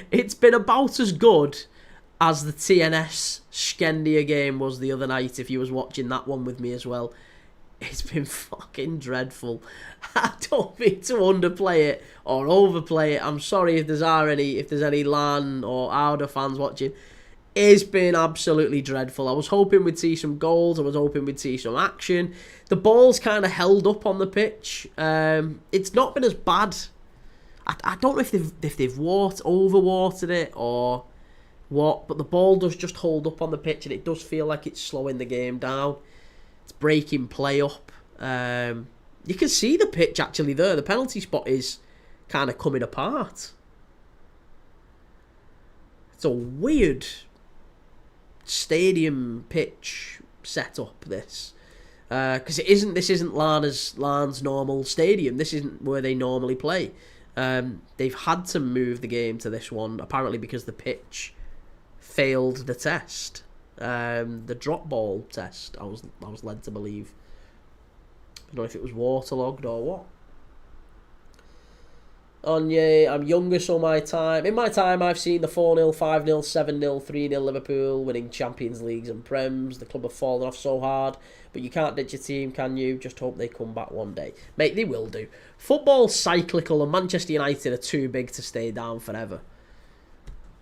It's been about as good as the TNS Skendia game was the other night. If you was watching that one with me as well. It's been fucking dreadful. I don't mean to underplay it or overplay it. I'm sorry if there's any Larne or Auda fans watching. It's been absolutely dreadful. I was hoping we'd see some goals. I was hoping we'd see some action. The ball's kind of held up on the pitch. It's not been as bad. I don't know if they've overwatered it or what, but the ball does just hold up on the pitch and it does feel like it's slowing the game down. It's breaking play up. You can see the pitch actually there. The penalty spot is kind of coming apart. It's a weird stadium pitch setup, this. Because this isn't Larne's normal stadium. This isn't where they normally play. They've had to move the game to this one, apparently because the pitch failed the test. The drop ball test, I was led to believe. I don't know if it was waterlogged or what. Onye, I'm younger, so in my time, I've seen the 4-0, 5-0, 7-0, 3-0 Liverpool winning Champions Leagues and Prems. The club have fallen off so hard, but you can't ditch your team, can you? Just hope they come back one day. Mate, they will do. Football's cyclical, and Manchester United are too big to stay down forever.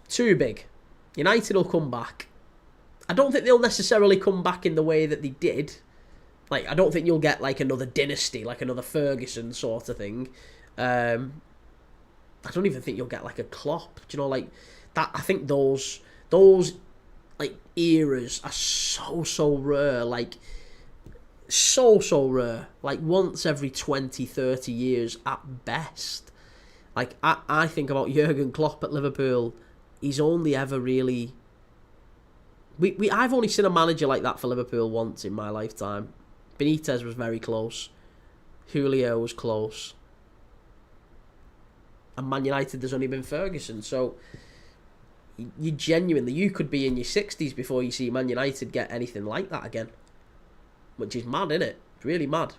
Too big. United will come back. I don't think they'll necessarily come back in the way that they did. Like, I don't think you'll get, like, another dynasty, like another Ferguson sort of thing. I don't even think you'll get, like, a Klopp. Do you know, like, that? I think those like, eras are so rare. Like, so rare. Like, once every 20, 30 years at best. Like, I think about Jurgen Klopp at Liverpool. He's only ever really... I've only seen a manager like that for Liverpool once in my lifetime. Benitez was very close. Julio was close. And Man United, there's only been Ferguson. So, you could be in your 60s before you see Man United get anything like that again. Which is mad, isn't it? It's really mad.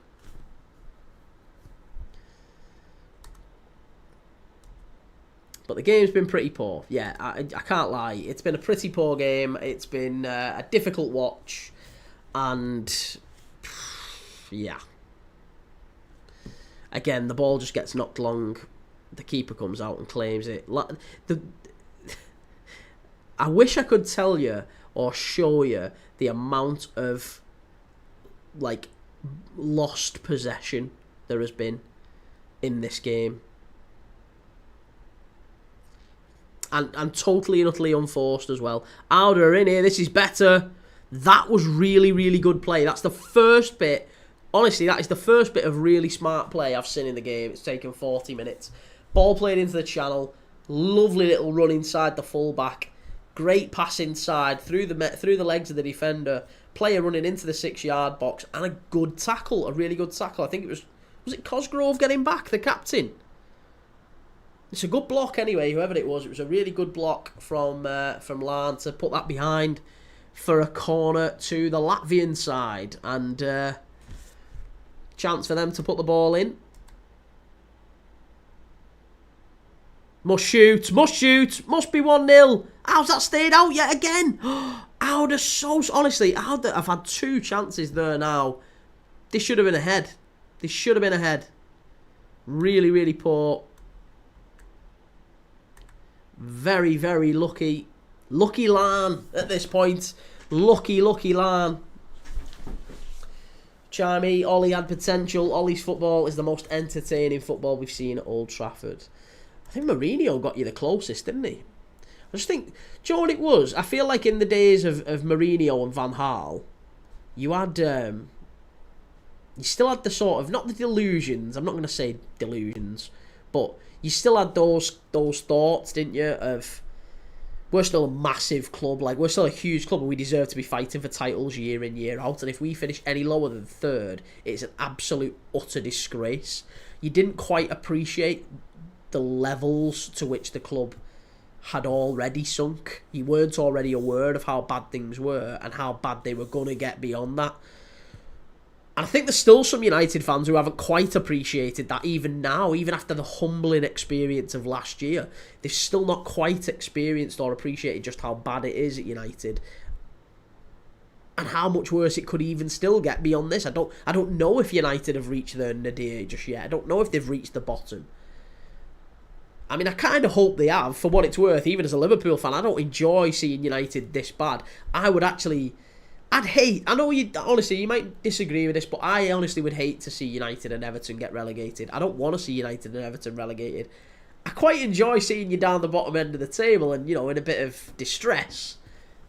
But the game's been pretty poor. Yeah, I can't lie. It's been a pretty poor game. It's been a difficult watch. And, yeah. Again, the ball just gets knocked long. The keeper comes out and claims it. I wish I could tell you or show you the amount of, like, lost possession there has been in this game. And totally and utterly unforced as well. Auda are in here. This is better. That was really, really good play. That's the first bit. Honestly, that is the first bit of really smart play I've seen in the game. It's taken 40 minutes. Ball played into the channel. Lovely little run inside the fullback. Great pass inside through the legs of the defender. Player running into the 6-yard box. And a good tackle. A really good tackle. I think it was it Cosgrove getting back, the captain? It's a good block anyway, whoever it was. It was a really good block from Larne to put that behind for a corner to the Latvian side. And chance for them to put the ball in. Must shoot, must be 1-0. How's that stayed out yet again? Auda, honestly, Auda, I've had 2 chances there now. This should have been ahead. Really, really poor. Very, very lucky. Lucky Larne at this point. Lucky Larne. Chimey, Ollie had potential. Ollie's football is the most entertaining football we've seen at Old Trafford. I think Mourinho got you the closest, didn't he? I just think, do you know what it was? I feel like in the days of Mourinho and Van Gaal, you had, you still had the sort of, not the delusions, I'm not going to say delusions, but you still had those thoughts, didn't you, of, we're still a massive club, like, we're still a huge club and we deserve to be fighting for titles year in, year out, and if we finish any lower than 3rd, it's an absolute, utter disgrace. You didn't quite appreciate the levels to which the club had already sunk. You weren't already aware of how bad things were and how bad they were going to get beyond that. And I think there's still some United fans who haven't quite appreciated that even now, even after the humbling experience of last year. They've still not quite experienced or appreciated just how bad it is at United. And how much worse it could even still get beyond this. I don't know if United have reached their nadir just yet. I don't know if they've reached the bottom. I mean, I kind of hope they have, for what it's worth. Even as a Liverpool fan, I don't enjoy seeing United this bad. I'd hate, I know honestly, you might disagree with this, but I honestly would hate to see United and Everton get relegated. I don't want to see United and Everton relegated. I quite enjoy seeing you down the bottom end of the table and, you know, in a bit of distress.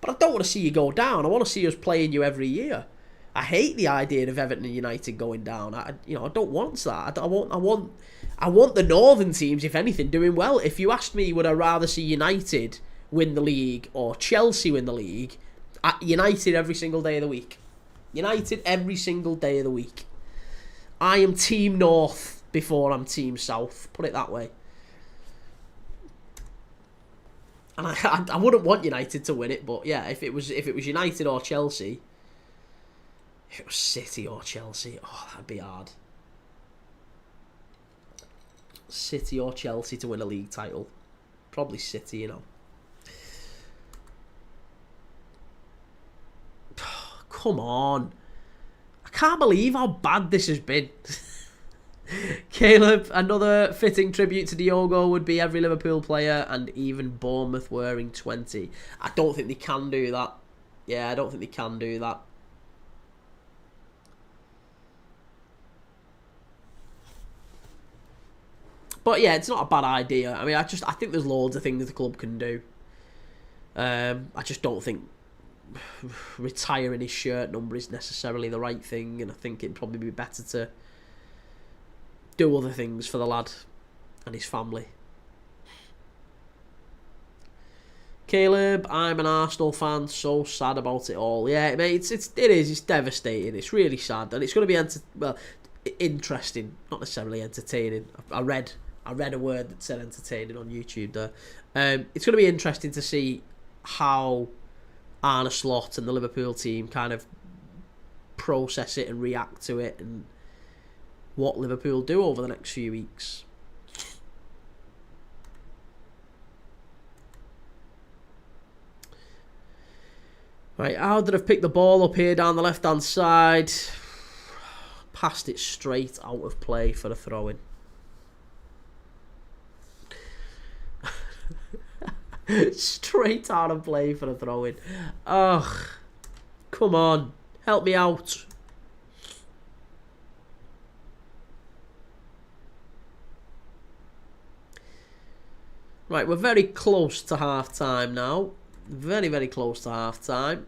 But I don't want to see you go down. I want to see us playing you every year. I hate the idea of Everton and United going down. I don't want that. I want the northern teams, if anything, doing well. If you asked me, would I rather see United win the league or Chelsea win the league? United every single day of the week. United every single day of the week. I am Team North before I'm Team South. Put it that way. And I wouldn't want United to win it, but yeah, if it was United or Chelsea, if it was City or Chelsea, oh, that'd be hard. City or Chelsea to win a league title. Probably City, you know. Come on. I can't believe how bad this has been. Caleb, another fitting tribute to Diogo would be every Liverpool player and even Bournemouth wearing 20. I don't think they can do that. Yeah, I don't think they can do that. But yeah, it's not a bad idea. I mean, I think there's loads of things the club can do. I just don't think retiring his shirt number is necessarily the right thing, and I think it'd probably be better to do other things for the lad and his family. Caleb, I'm an Arsenal fan. So sad about it all. Yeah, mate, it is. It's devastating. It's really sad, and it's going to be interesting, not necessarily entertaining. I read a word that said entertaining on YouTube there. It's going to be interesting to see how Arne Slot and the Liverpool team kind of process it and react to it, and what Liverpool do over the next few weeks. Right, Auda have picked the ball up here down the left-hand side. Passed it straight out of play for a throw-in. Straight out of play for a throw-in. Ugh. Come on. Help me out. Right, we're very close to half-time now. Very, very close to half-time.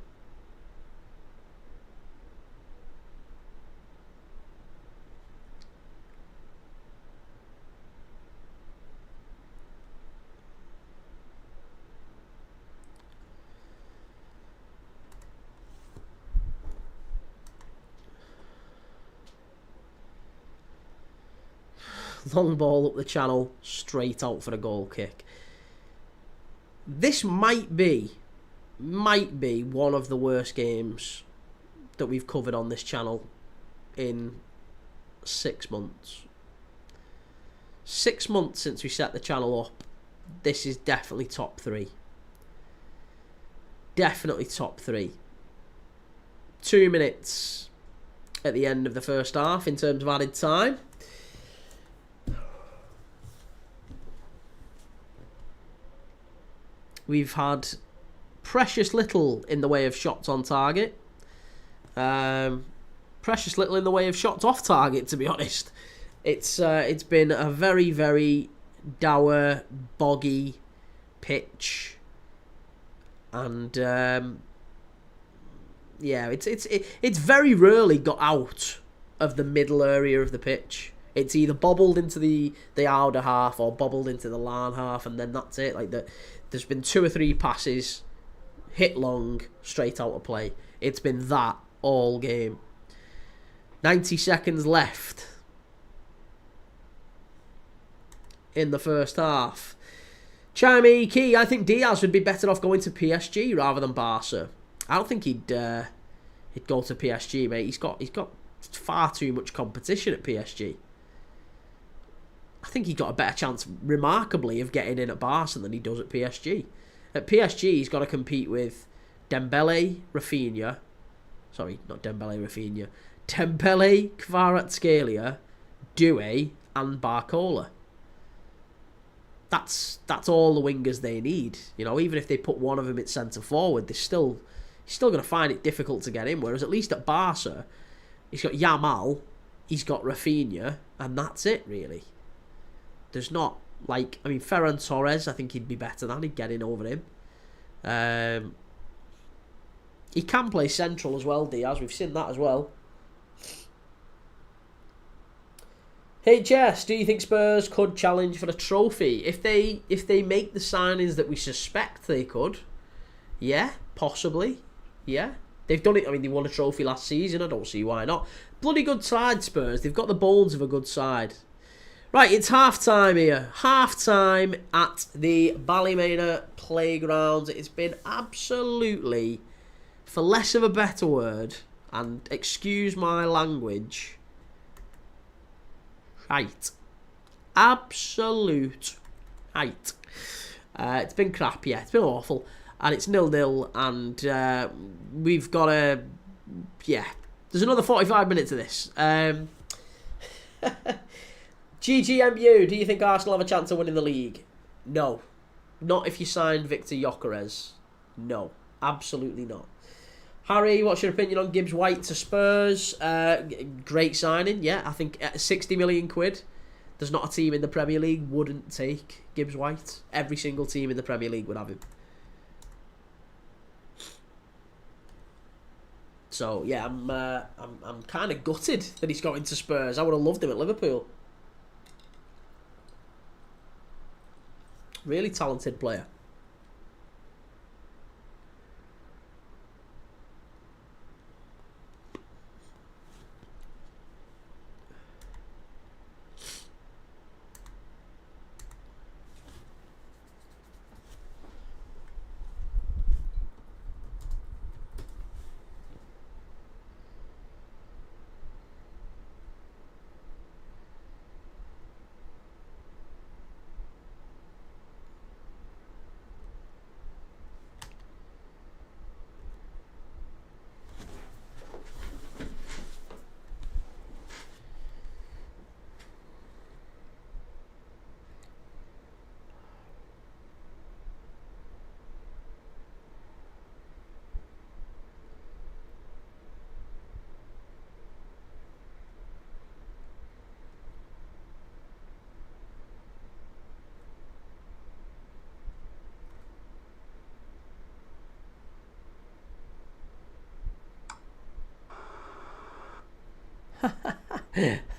Long ball up the channel, straight out for a goal kick. This might be one of the worst games that we've covered on this channel in 6 months. 6 months since we set the channel up. This is definitely top 3. Definitely top 3. 2 minutes at the end of the first half in terms of added time. We've had precious little in the way of shots on target. Precious little in the way of shots off target, to be honest. It's been a very, very dour, boggy pitch. And yeah, it's very rarely got out of the middle area of the pitch. It's either bobbled into the Auda half or bobbled into the Larne half, and then that's it. Like there's been 2 or 3 passes, hit long, straight out of play. It's been that all game. 90 seconds left in the first half. Chimey, Key, I think Diaz would be better off going to PSG rather than Barca. I don't think he'd go to PSG, mate. He's got far too much competition at PSG. I think he got a better chance, remarkably, of getting in at Barca than he does at PSG. At PSG, he's got to compete with Dembele, Rafinha. Sorry, not Dembele, Rafinha. Dembele, Kvaratskhelia, Doué, and Barcola. That's all the wingers they need. You know, even if they put one of them at centre forward, he's still going to find it difficult to get in. Whereas at least at Barca, he's got Yamal, he's got Rafinha, and that's it, really. There's not, like, I mean, Ferran Torres, I think he'd be better than. He'd get in over him. He can play central as well, Diaz. We've seen that as well. HS, do you think Spurs could challenge for a trophy? If they make the signings that we suspect they could, yeah, possibly. Yeah. They've done it. I mean, they won a trophy last season. I don't see why not. Bloody good side, Spurs. They've got the bones of a good side. Right, it's half-time here. Half-time at the Ballymena Playground. It's been absolutely, for less of a better word, and excuse my language, right. Absolute right. It's been crap, yeah. It's been awful. And it's 0-0, and we've got a... Yeah, there's another 45 minutes of this. GGMU, do you think Arsenal have a chance of winning the league? No. Not if you signed Victor Gyökeres. No. Absolutely not. Harry, what's your opinion on Gibbs White to Spurs? Great signing, yeah. I think at 60 million quid, there's not a team in the Premier League wouldn't take Gibbs White. Every single team in the Premier League would have him. So yeah, I'm kind of gutted that he's going to Spurs. I would have loved him at Liverpool. Really talented player.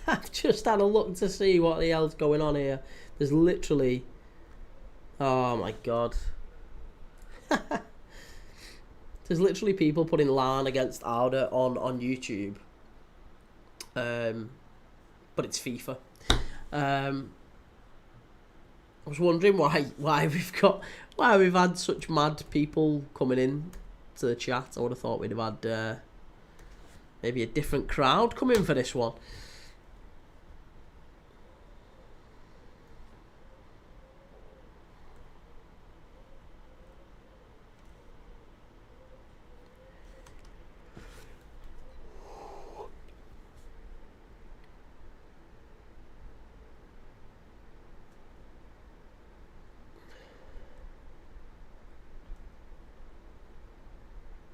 I've just had a look to see what the hell's going on here. There's literally... Oh my god. There's literally people putting Larne against Auda on YouTube. But it's FIFA. I was wondering why we've had such mad people coming in to the chat. I would have thought we'd have had maybe a different crowd come in for this one.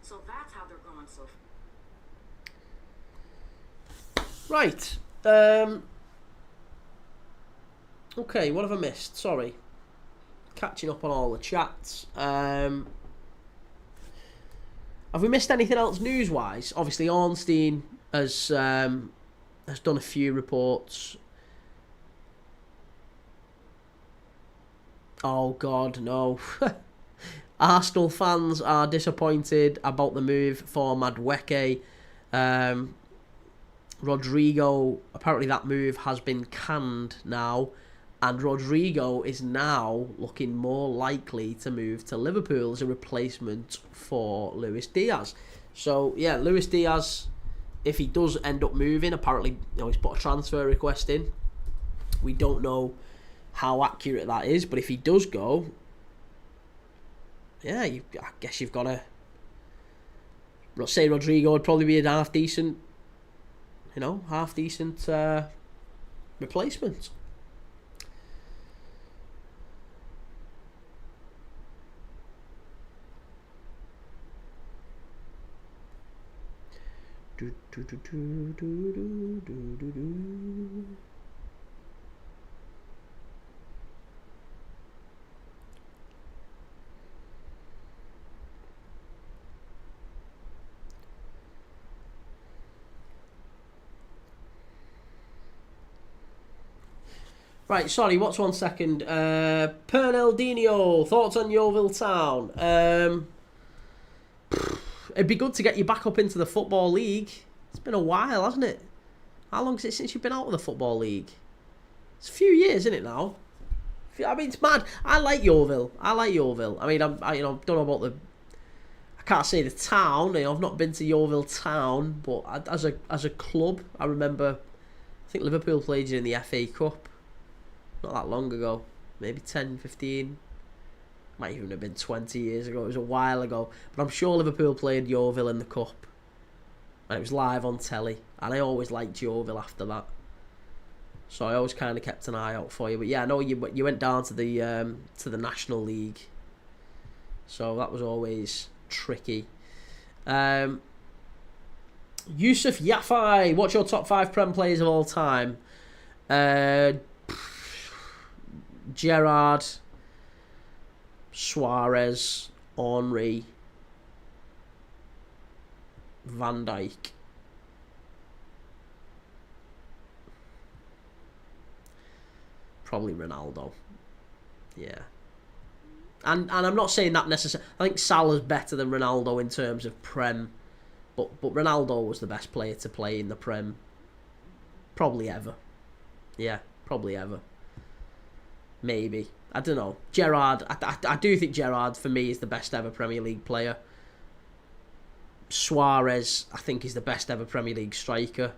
So that's how they're going so Right. Okay, what have I missed? Sorry. Catching up on all the chats. Have we missed anything else news-wise? Obviously, Ornstein has done a few reports. Oh, God, no. Arsenal fans are disappointed about the move for Madueke. Rodrigo, apparently that move has been canned now, and Rodrigo is now looking more likely to move to Liverpool as a replacement for Luis Diaz. So, yeah, Luis Diaz, if he does end up moving, apparently he's put a transfer request in. We don't know how accurate that is, but if he does go... Yeah, I guess you've got to... Let's say Rodrigo would probably be a half-decent replacement. Right, sorry, what's 1 second? Perneldinho, thoughts on Yeovil Town? It'd be good to get you back up into the Football League. It's been a while, hasn't it? How long is it since you've been out of the Football League? It's a few years, isn't it now? I mean, it's mad. I like Yeovil. I mean, I don't know about the... I can't say the town. I've not been to Yeovil Town, but as a club, I remember... I think Liverpool played you in the FA Cup. Not that long ago. Maybe 10, 15. Might even have been 20 years ago. It was a while ago. But I'm sure Liverpool played Yeovil in the Cup. And it was live on telly. And I always liked Yeovil after that. So I always kind of kept an eye out for you. But yeah, I know you went down to the National League. So that was always tricky. Yusuf Yafai, what's your top 5 Prem players of all time? Gerrard, Suarez, Henry, Van Dijk. Probably Ronaldo. Yeah. And I'm not saying that necessarily. I think Salah's better than Ronaldo in terms of Prem. But Ronaldo was the best player to play in the Prem. Probably ever. Yeah, probably ever. Maybe. I don't know. Gerrard, I do think Gerrard, for me, is the best ever Premier League player. Suarez, I think, is the best ever Premier League striker.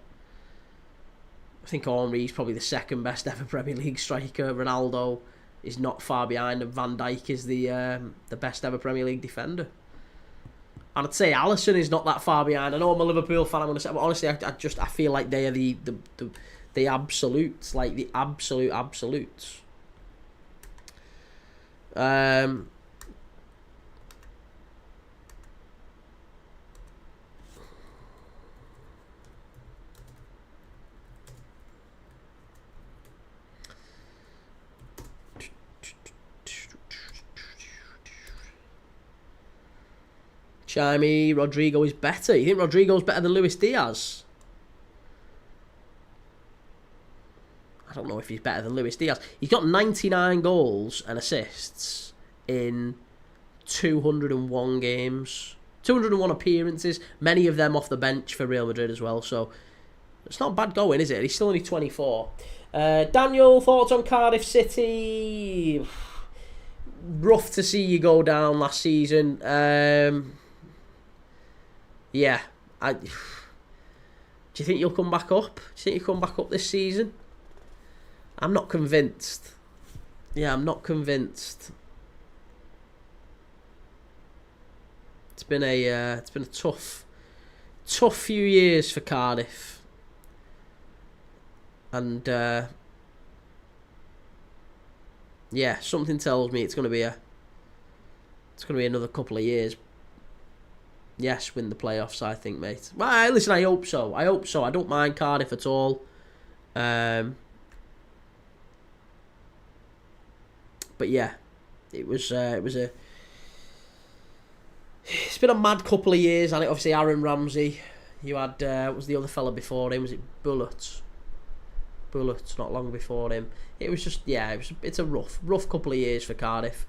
I think Henry's probably the second best ever Premier League striker. Ronaldo is not far behind, and Van Dijk is the best ever Premier League defender. And I'd say Alisson is not that far behind. I know I'm a Liverpool fan, I'm going to say, but honestly, I feel like they are the absolutes, like the absolutes. Chimey, Rodrigo is better. You think Rodrigo's better than Luis Diaz? don't know if he's better than Luis Diaz. He's got 99 goals and assists in 201 games. 201 appearances, many of them off the bench for Real Madrid as well. So it's not bad going, is it? He's still only 24. Daniel, thoughts on Cardiff City? Rough to see you go down last season. Yeah. Do you think you'll come back up? Do you think you'll come back up this season? I'm not convinced. Yeah, I'm not convinced. It's been a tough few years for Cardiff, and yeah, something tells me it's gonna be another couple of years. Yes, win the playoffs, I think, mate. Well, listen, I hope so. I don't mind Cardiff at all. But yeah, it's been a mad couple of years, and obviously Aaron Ramsey. You had what was the other fella before him? Was it Bullet? Not long before him. It was just it's a rough couple of years for Cardiff.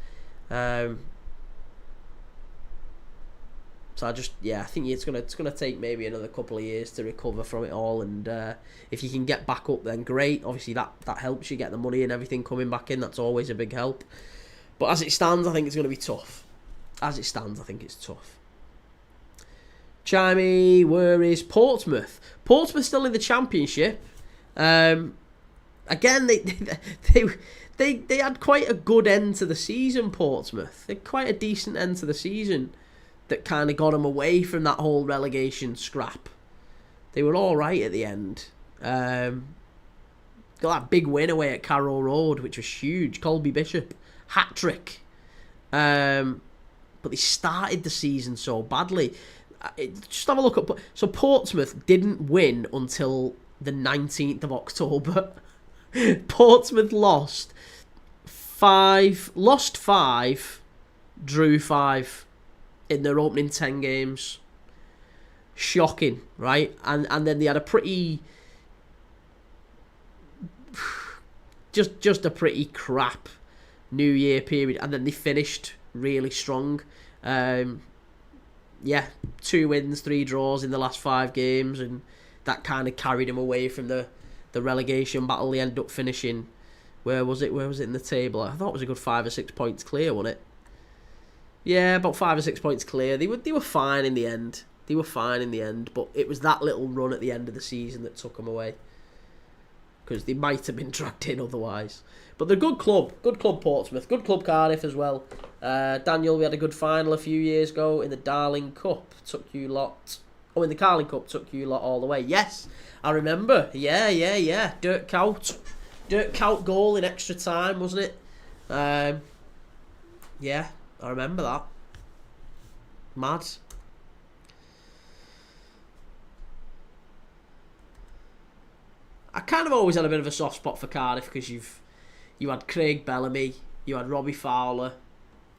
So I think it's gonna take maybe another couple of years to recover from it all, and if you can get back up, then great. Obviously that helps you get the money and everything coming back in. That's always a big help. But as it stands, I think it's gonna be tough. As it stands, I think it's tough. Chimey, where is Portsmouth? Portsmouth still in the Championship. Again, they had quite a good end to the season. Portsmouth, they had quite a decent end to the season that kind of got them away from that whole relegation scrap. They were all right at the end. Got that big win away at Carrow Road, which was huge. Colby Bishop hat trick. But they started the season so badly. Just have a look at... So Portsmouth didn't win until the 19th of October. Portsmouth lost 5, drew 5 in their opening 10 games. Shocking, right? And then they had a pretty... Just a pretty crap New Year period. And then they finished really strong. 2 wins, 3 draws in the last 5 games, and that kind of carried them away from the relegation battle. They ended up finishing, where was it in the table? I thought it was a good 5 or 6 points clear, wasn't it? Yeah, about 5 or 6 points clear. They were fine in the end. But it was that little run at the end of the season that took them away, because they might have been dragged in otherwise. But they're a good club Portsmouth, good club Cardiff as well. Daniel, we had a good final a few years ago in the Darling Cup. In the Carling Cup, took you lot all the way. Yes, I remember. Yeah. Dirk Kuyt goal in extra time, wasn't it? Yeah, I remember that. Mad. I kind of always had a bit of a soft spot for Cardiff because you had Craig Bellamy, you had Robbie Fowler,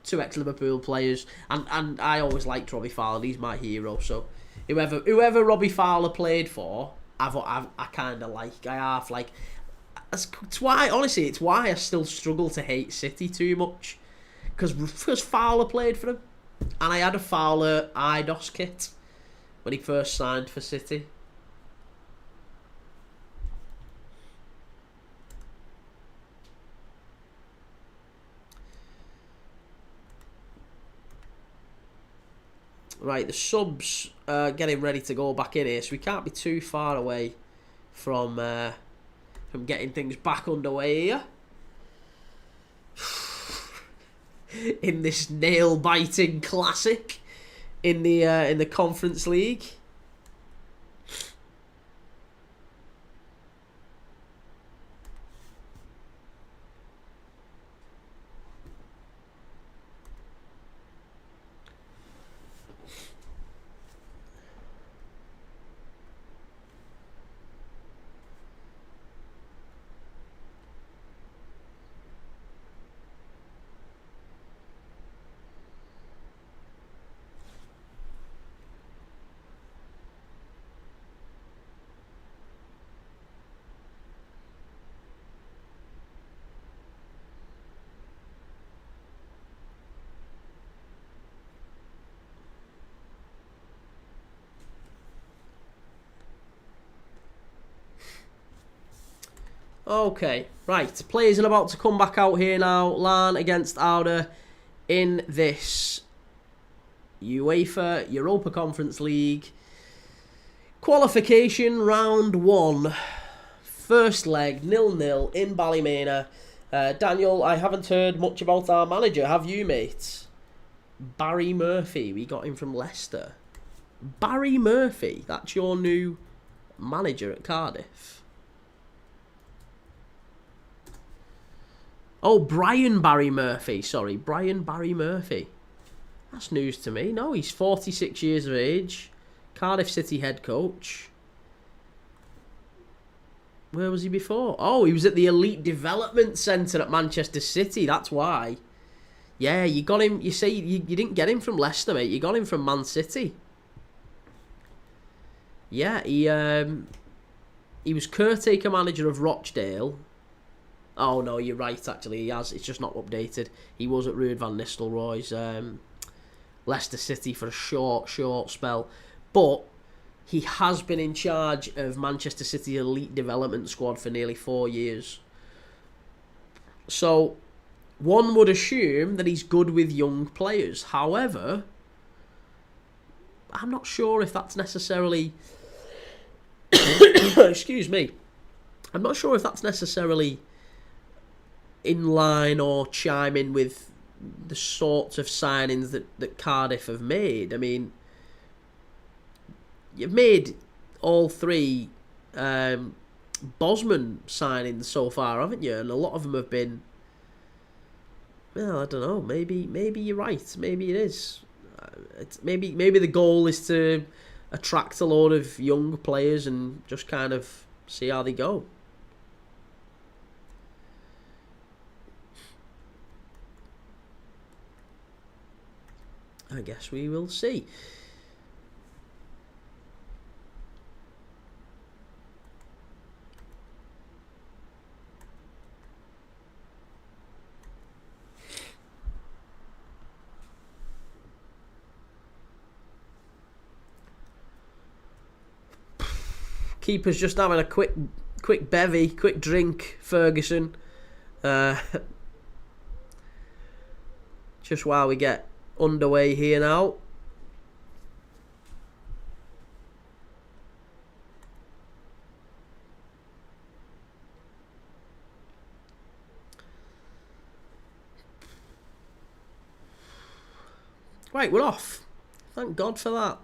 2 ex-Liverpool players, and I always liked Robbie Fowler. He's my hero. So whoever Robbie Fowler played for, I kind of like. I half like. It's why I still struggle to hate City too much, because Fowler played for them, and I had a Fowler IDOS kit when he first signed for City. Right, the subs getting ready to go back in here, so we can't be too far away from getting things back underway here. In this nail-biting classic in the Conference League. Okay, right. Players are about to come back out here now. Larne against Auda in this UEFA Europa Conference League qualification round 1. First leg, 0-0 in Ballymena. Daniel, I haven't heard much about our manager. Have you, mate? Barry Murphy. We got him from Leicester. Barry Murphy. That's your new manager at Cardiff. Oh, Brian Barry Murphy. Sorry, Brian Barry Murphy. That's news to me. No, he's 46 years of age. Cardiff City head coach. Where was he before? Oh, he was at the Elite Development Centre at Manchester City. That's why. Yeah, you got him. You say you didn't get him from Leicester, mate. You got him from Man City. Yeah, he was caretaker manager of Rochdale. Oh, no, you're right, actually. He has. It's just not updated. He was at Ruud van Nistelrooy's Leicester City for a short spell. But he has been in charge of Manchester City elite development squad for nearly 4 years. So, one would assume that he's good with young players. However, I'm not sure if that's necessarily... Excuse me. I'm not sure if that's necessarily in line or chiming with the sorts of signings that Cardiff have made. I mean, you've made all 3 Bosman signings so far, haven't you? And a lot of them have been, well, I don't know, maybe you're right, maybe it is. Maybe the goal is to attract a lot of young players and just kind of see how they go. I guess we will see. Keeper's just having a quick bevy, quick drink, Ferguson. Just while we get underway here now. Right, we're off. Thank God for that.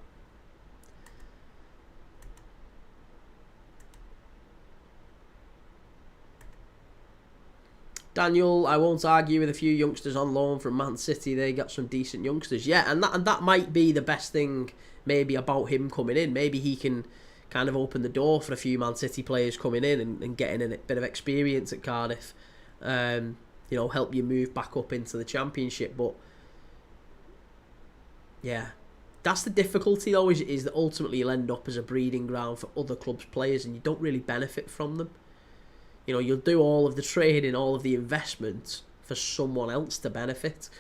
Daniel, I won't argue with a few youngsters on loan from Man City. They got some decent youngsters. Yeah, and that might be the best thing maybe about him coming in. Maybe he can kind of open the door for a few Man City players coming in and getting a bit of experience at Cardiff. Help you move back up into the Championship. But yeah, that's the difficulty though, is that ultimately you'll end up as a breeding ground for other clubs' players and you don't really benefit from them. You know, you'll do all of the trading, all of the investment for someone else to benefit.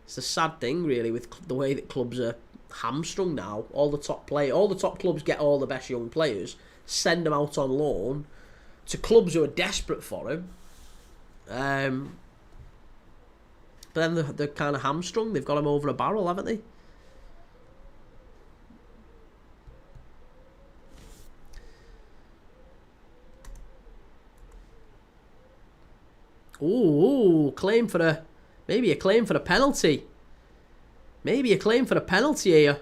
It's a sad thing, really, with the way that clubs are hamstrung now. All the top clubs get all the best young players, send them out on loan to clubs who are desperate for them. But then they're kind of hamstrung. They've got them over a barrel, haven't they? Ooh, maybe a claim for a penalty. Maybe a claim for a penalty here.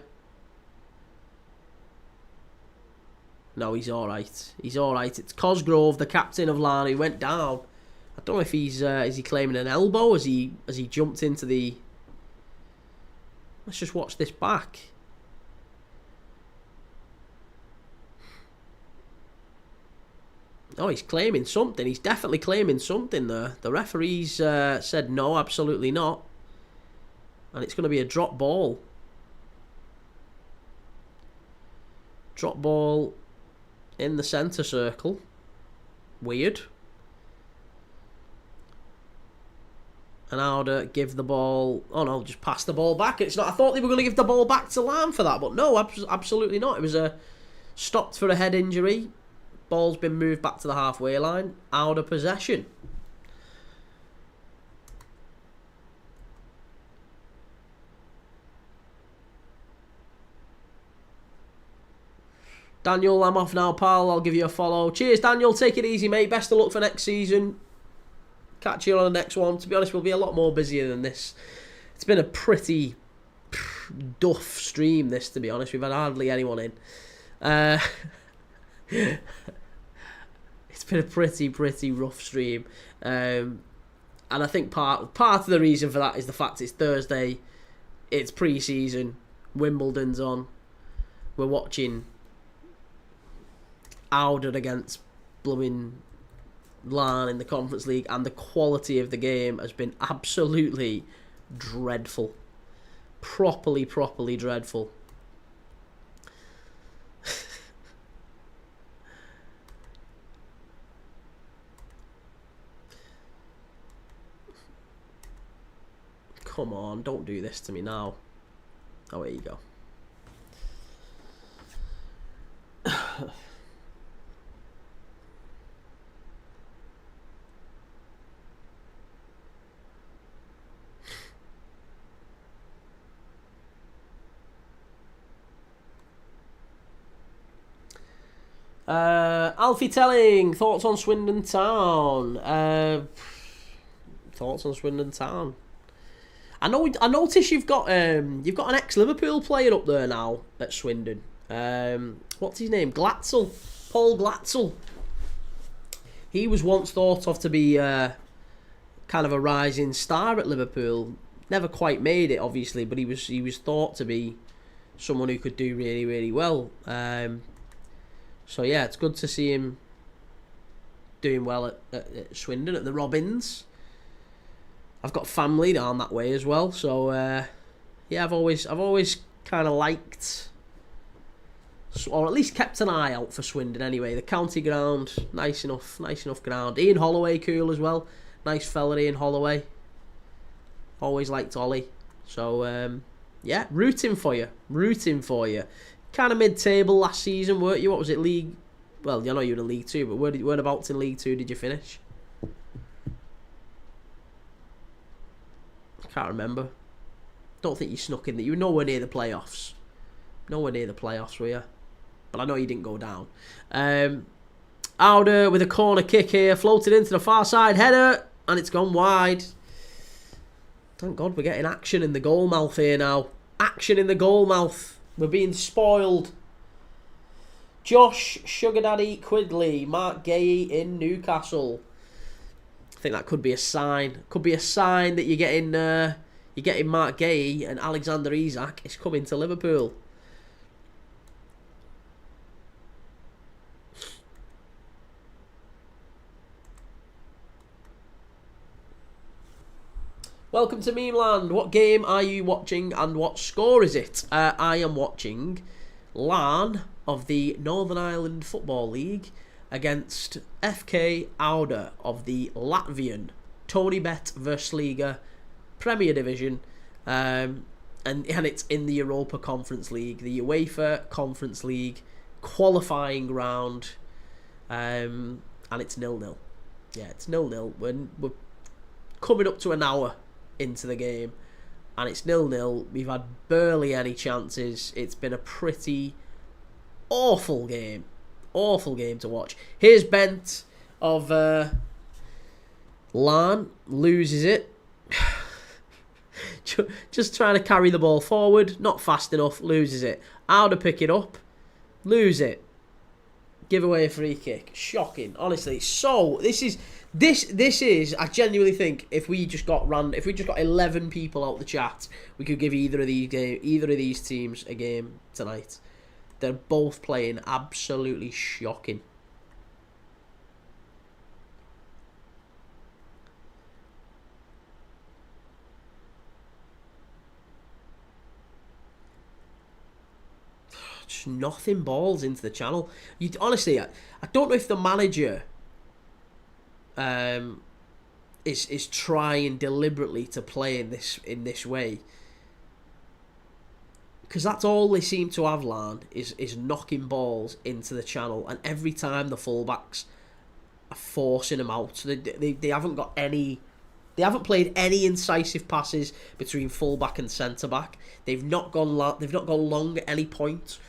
No, he's alright. He's alright. It's Cosgrove, the captain of Larne, who went down. I don't know if he's is he claiming an elbow as he jumped into the... Let's just watch this back. Oh, he's claiming something. He's definitely claiming something there. The referees said no, absolutely not. And it's going to be a drop ball. Drop ball in the centre circle. Weird. And Auda give the ball... Oh no, just pass the ball back. It's not. I thought they were going to give the ball back to Larne for that, but no, absolutely not. It was a stopped for a head injury. Ball's been moved back to the halfway line. Auda possession. Daniel, I'm off now, pal. I'll give you a follow. Cheers, Daniel. Take it easy, mate. Best of luck for next season. Catch you on the next one. To be honest, we'll be a lot more busier than this. It's been a pretty duff stream, this, to be honest. We've had hardly anyone in. It's been a pretty rough stream. And I think part of the reason for that is the fact it's Thursday. It's pre-season. Wimbledon's on. We're watching Auda against blooming Larne in the Conference League, and the quality of the game has been absolutely dreadful. Properly dreadful. Come on, don't do this to me now. Oh, here you go. Alfie Telling, thoughts on Swindon Town? Thoughts on Swindon Town? I notice you've got an ex-Liverpool player up there now at Swindon. What's his name? Glatzel, Paul Glatzel. He was once thought of to be kind of a rising star at Liverpool. Never quite made it, obviously, but he was thought to be someone who could do really well. So yeah, it's good to see him doing well at Swindon, at the Robins. I've got family down that way as well, so yeah, I've always kind of liked, or at least kept an eye out for Swindon anyway. The county ground, nice enough ground. Ian Holloway, cool as well. Nice fella, Ian Holloway. Always liked Ollie. So yeah, rooting for you. Kind of mid-table last season, weren't you? What was it, League? Well, I know you were in League 2, but whereabouts in League 2 did you finish? I can't remember. Don't think you snuck in there. You were nowhere near the playoffs. Nowhere near the playoffs, were you? But I know you didn't go down. Auda with a corner kick here, floated into the far side header, and it's gone wide. Thank God we're getting action in the goal mouth here now. Action in the goal mouth. We're being spoiled. Josh Sugar Daddy Quidley, Mark Gay in Newcastle. I think that could be a sign. Could be a sign that you're getting Mark Gay and Alexander Isak is coming to Liverpool. Welcome to Meme Land. What game are you watching and what score is it? I am watching Larne of the Northern Ireland Football League against FK Auda of the Latvian Virsliga Premier Division, and it's in the Europa Conference League, the UEFA Conference League qualifying round, and it's 0-0. Yeah, it's 0-0. We're coming up to an hour into the game, and it's 0-0. We've had barely any chances. It's been a pretty awful game to watch. Here's Bent of Larne, loses it. Just trying to carry the ball forward, not fast enough, loses it. Auda pick it up, lose it, give away a free kick. Shocking, honestly. So this is. I genuinely think if we just got 11 people out the chat, we could give either of these teams a game tonight. They're both playing absolutely shocking. Just nothing balls into the channel. Honestly, I don't know if the manager is trying deliberately to play in this way. Because that's all they seem to have, Larne, is knocking balls into the channel. And every time the fullbacks are forcing them out. They haven't got any... They haven't played any incisive passes between fullback and centre-back. They've not gone long at any point.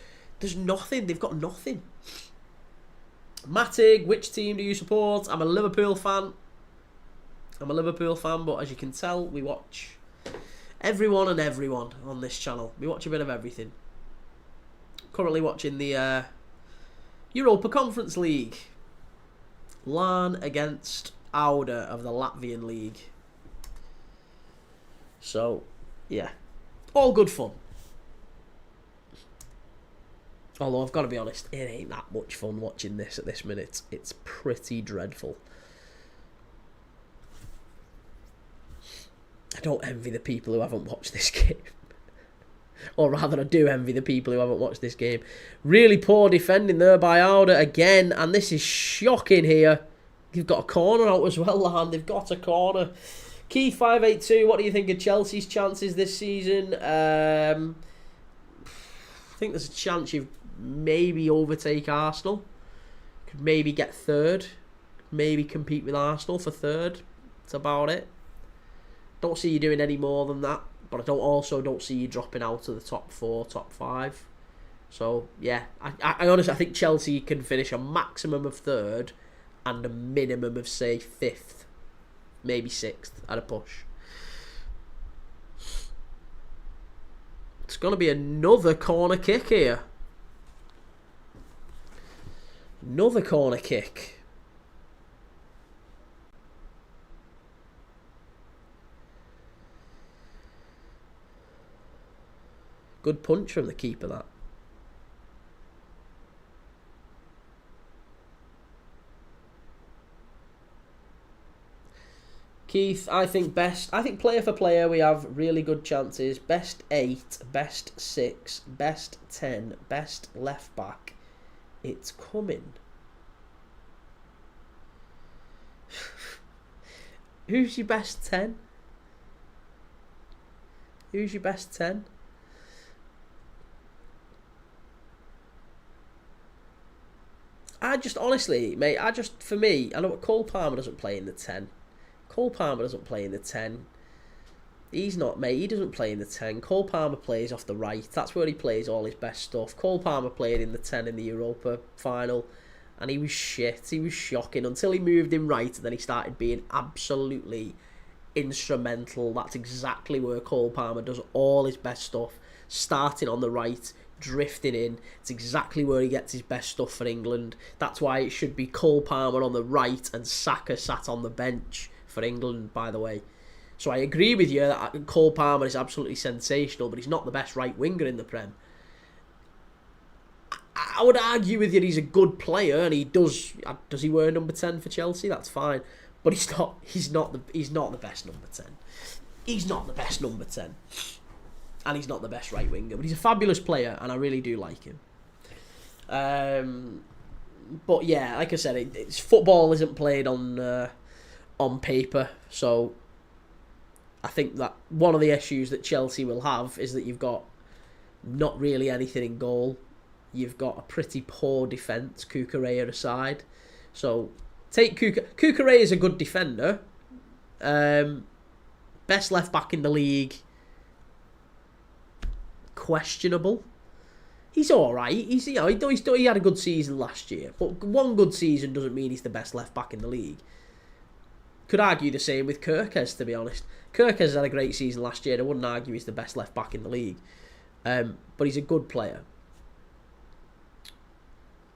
There's nothing. They've got nothing. Matig, which team do you support? I'm a Liverpool fan. But as you can tell, we watch everyone on this channel. We watch a bit of everything. Currently watching the Europa Conference League. Larne against Auda of the Latvian League. So, yeah. All good fun. Although, I've got to be honest, it ain't that much fun watching this at this minute. It's pretty dreadful. I don't envy the people who haven't watched this game. Or rather, I do envy the people who haven't watched this game. Really poor defending there by Auda again. And this is shocking here. You've got a corner out as well, Larne. They've got a corner. Key 582, what do you think of Chelsea's chances this season? I think there's a chance you maybe overtake Arsenal. Could maybe get third. Maybe compete with Arsenal for third. That's about it. Don't see you doing any more than that. But I don't see you dropping out of the top 4, top 5. So, yeah. I honestly, I think Chelsea can finish a maximum of third and a minimum of, say, 5th. Maybe 6th at a push. It's going to be another corner kick here. Another corner kick. Good punch from the keeper, that. Keith, I think player for player we have really good chances. Best 8, best 6, best 10, best left back. It's coming. Who's your best 10? Who's your best 10? Honestly, mate, for me, I know Cole Palmer doesn't play in the 10. Cole Palmer doesn't play in the 10. He's not, mate. He doesn't play in the 10. Cole Palmer plays off the right. That's where he plays all his best stuff. Cole Palmer played in the 10 in the Europa final, and he was shit. He was shocking until he moved in right, and then he started being absolutely instrumental. That's exactly where Cole Palmer does all his best stuff. Starting on the right, drifting in. It's exactly where he gets his best stuff for England. That's why it should be Cole Palmer on the right and Saka sat on the bench for England, by the way. So I agree with you that Cole Palmer is absolutely sensational, but he's not the best right winger in the Prem. I would argue with you he's a good player, and he does he wear number 10 for Chelsea? That's fine, but he's not the best number 10. He's not the best number 10, and he's not the best right winger, but he's a fabulous player, and I really do like him. But yeah, like I said, football isn't played on paper, so I think that one of the issues that Chelsea will have is that you've got not really anything in goal. You've got a pretty poor defence, Cucurella aside. So take Cucurella is a good defender. Best left back in the league. Questionable. He's all right. He had a good season last year, but one good season doesn't mean he's the best left back in the league. Could argue the same with Kirkes, to be honest. Kirkes had a great season last year. I wouldn't argue he's the best left back in the league, but he's a good player.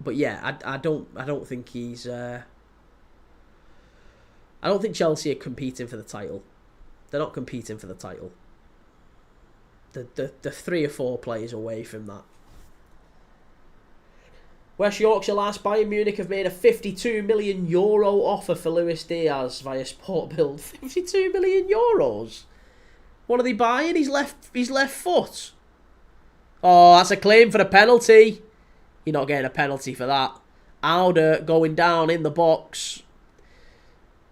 But yeah, I don't think he's. I don't think Chelsea are competing for the title. They're not competing for the title. They're 3 or 4 players away from that. West Yorkshire last, Bayern Munich have made a €52 million offer for Luis Diaz via Sport Bild. €52 million? What are they buying? His left foot. Oh, that's a claim for a penalty. You're not getting a penalty for that. Auda going down in the box.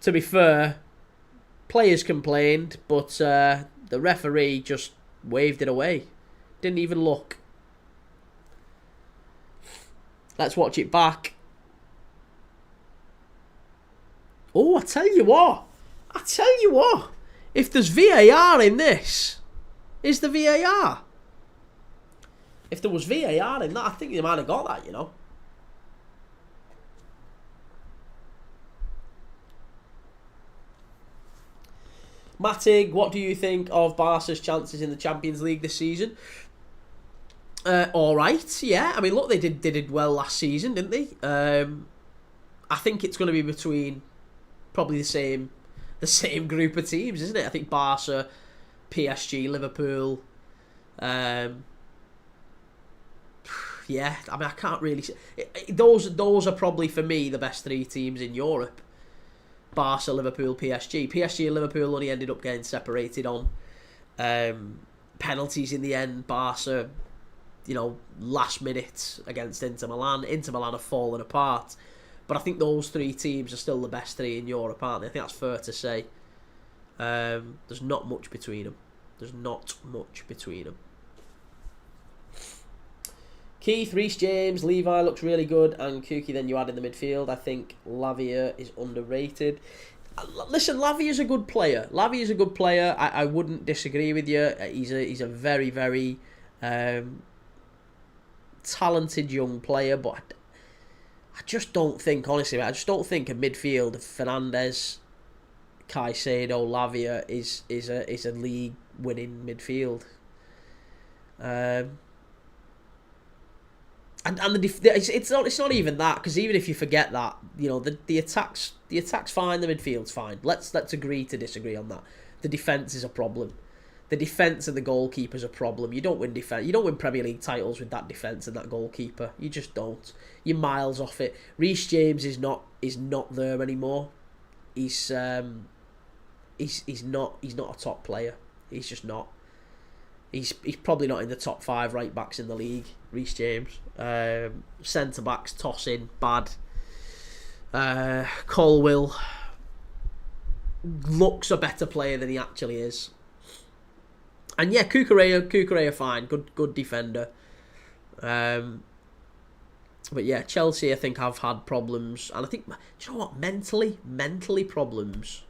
To be fair, players complained, but the referee just waved it away. Didn't even look. Let's watch it back. Oh, I tell you what. If there's VAR in this, is the VAR? If there was VAR in that, I think they might have got that, you know. Matig, what do you think of Barca's chances in the Champions League this season? All right, yeah. I mean, look, they did well last season, didn't they? I think it's going to be between probably the same group of teams, isn't it? I think Barca, PSG, Liverpool. Yeah, I mean, I can't really. Those are probably for me the best three teams in Europe. Barca, Liverpool, PSG. PSG and Liverpool only ended up getting separated on penalties in the end. Barca, you know, last minute against Inter Milan. Inter Milan have fallen apart. But I think those three teams are still the best three in Europe, aren't they? I think that's fair to say. There's not much between them. Keith, Reece James, Levi looks really good, and Kuki then you add in the midfield. I think Lavia is underrated. Listen, Lavia's a good player. I wouldn't disagree with you. He's a very, very talented young player, but I just don't think, honestly, a midfield of Fernandes, Caicedo, Lavia is a league winning midfield. And it's not even that, because even if you forget that, you know, the attack's fine, the midfield's fine. Let's agree to disagree on that. The defence is a problem. The defence and the goalkeeper's a problem. You don't win Premier League titles with that defence and that goalkeeper. You just don't. You're miles off it. Reece James is not there anymore. He's not a top player. He's just not. He's probably not in the top 5 right backs in the league, Reece James. Centre backs tossing bad. Colwill looks a better player than he actually is. And yeah, Cucurella fine, good defender. But yeah, Chelsea I think have had problems, and I think, do you know what, mentally problems.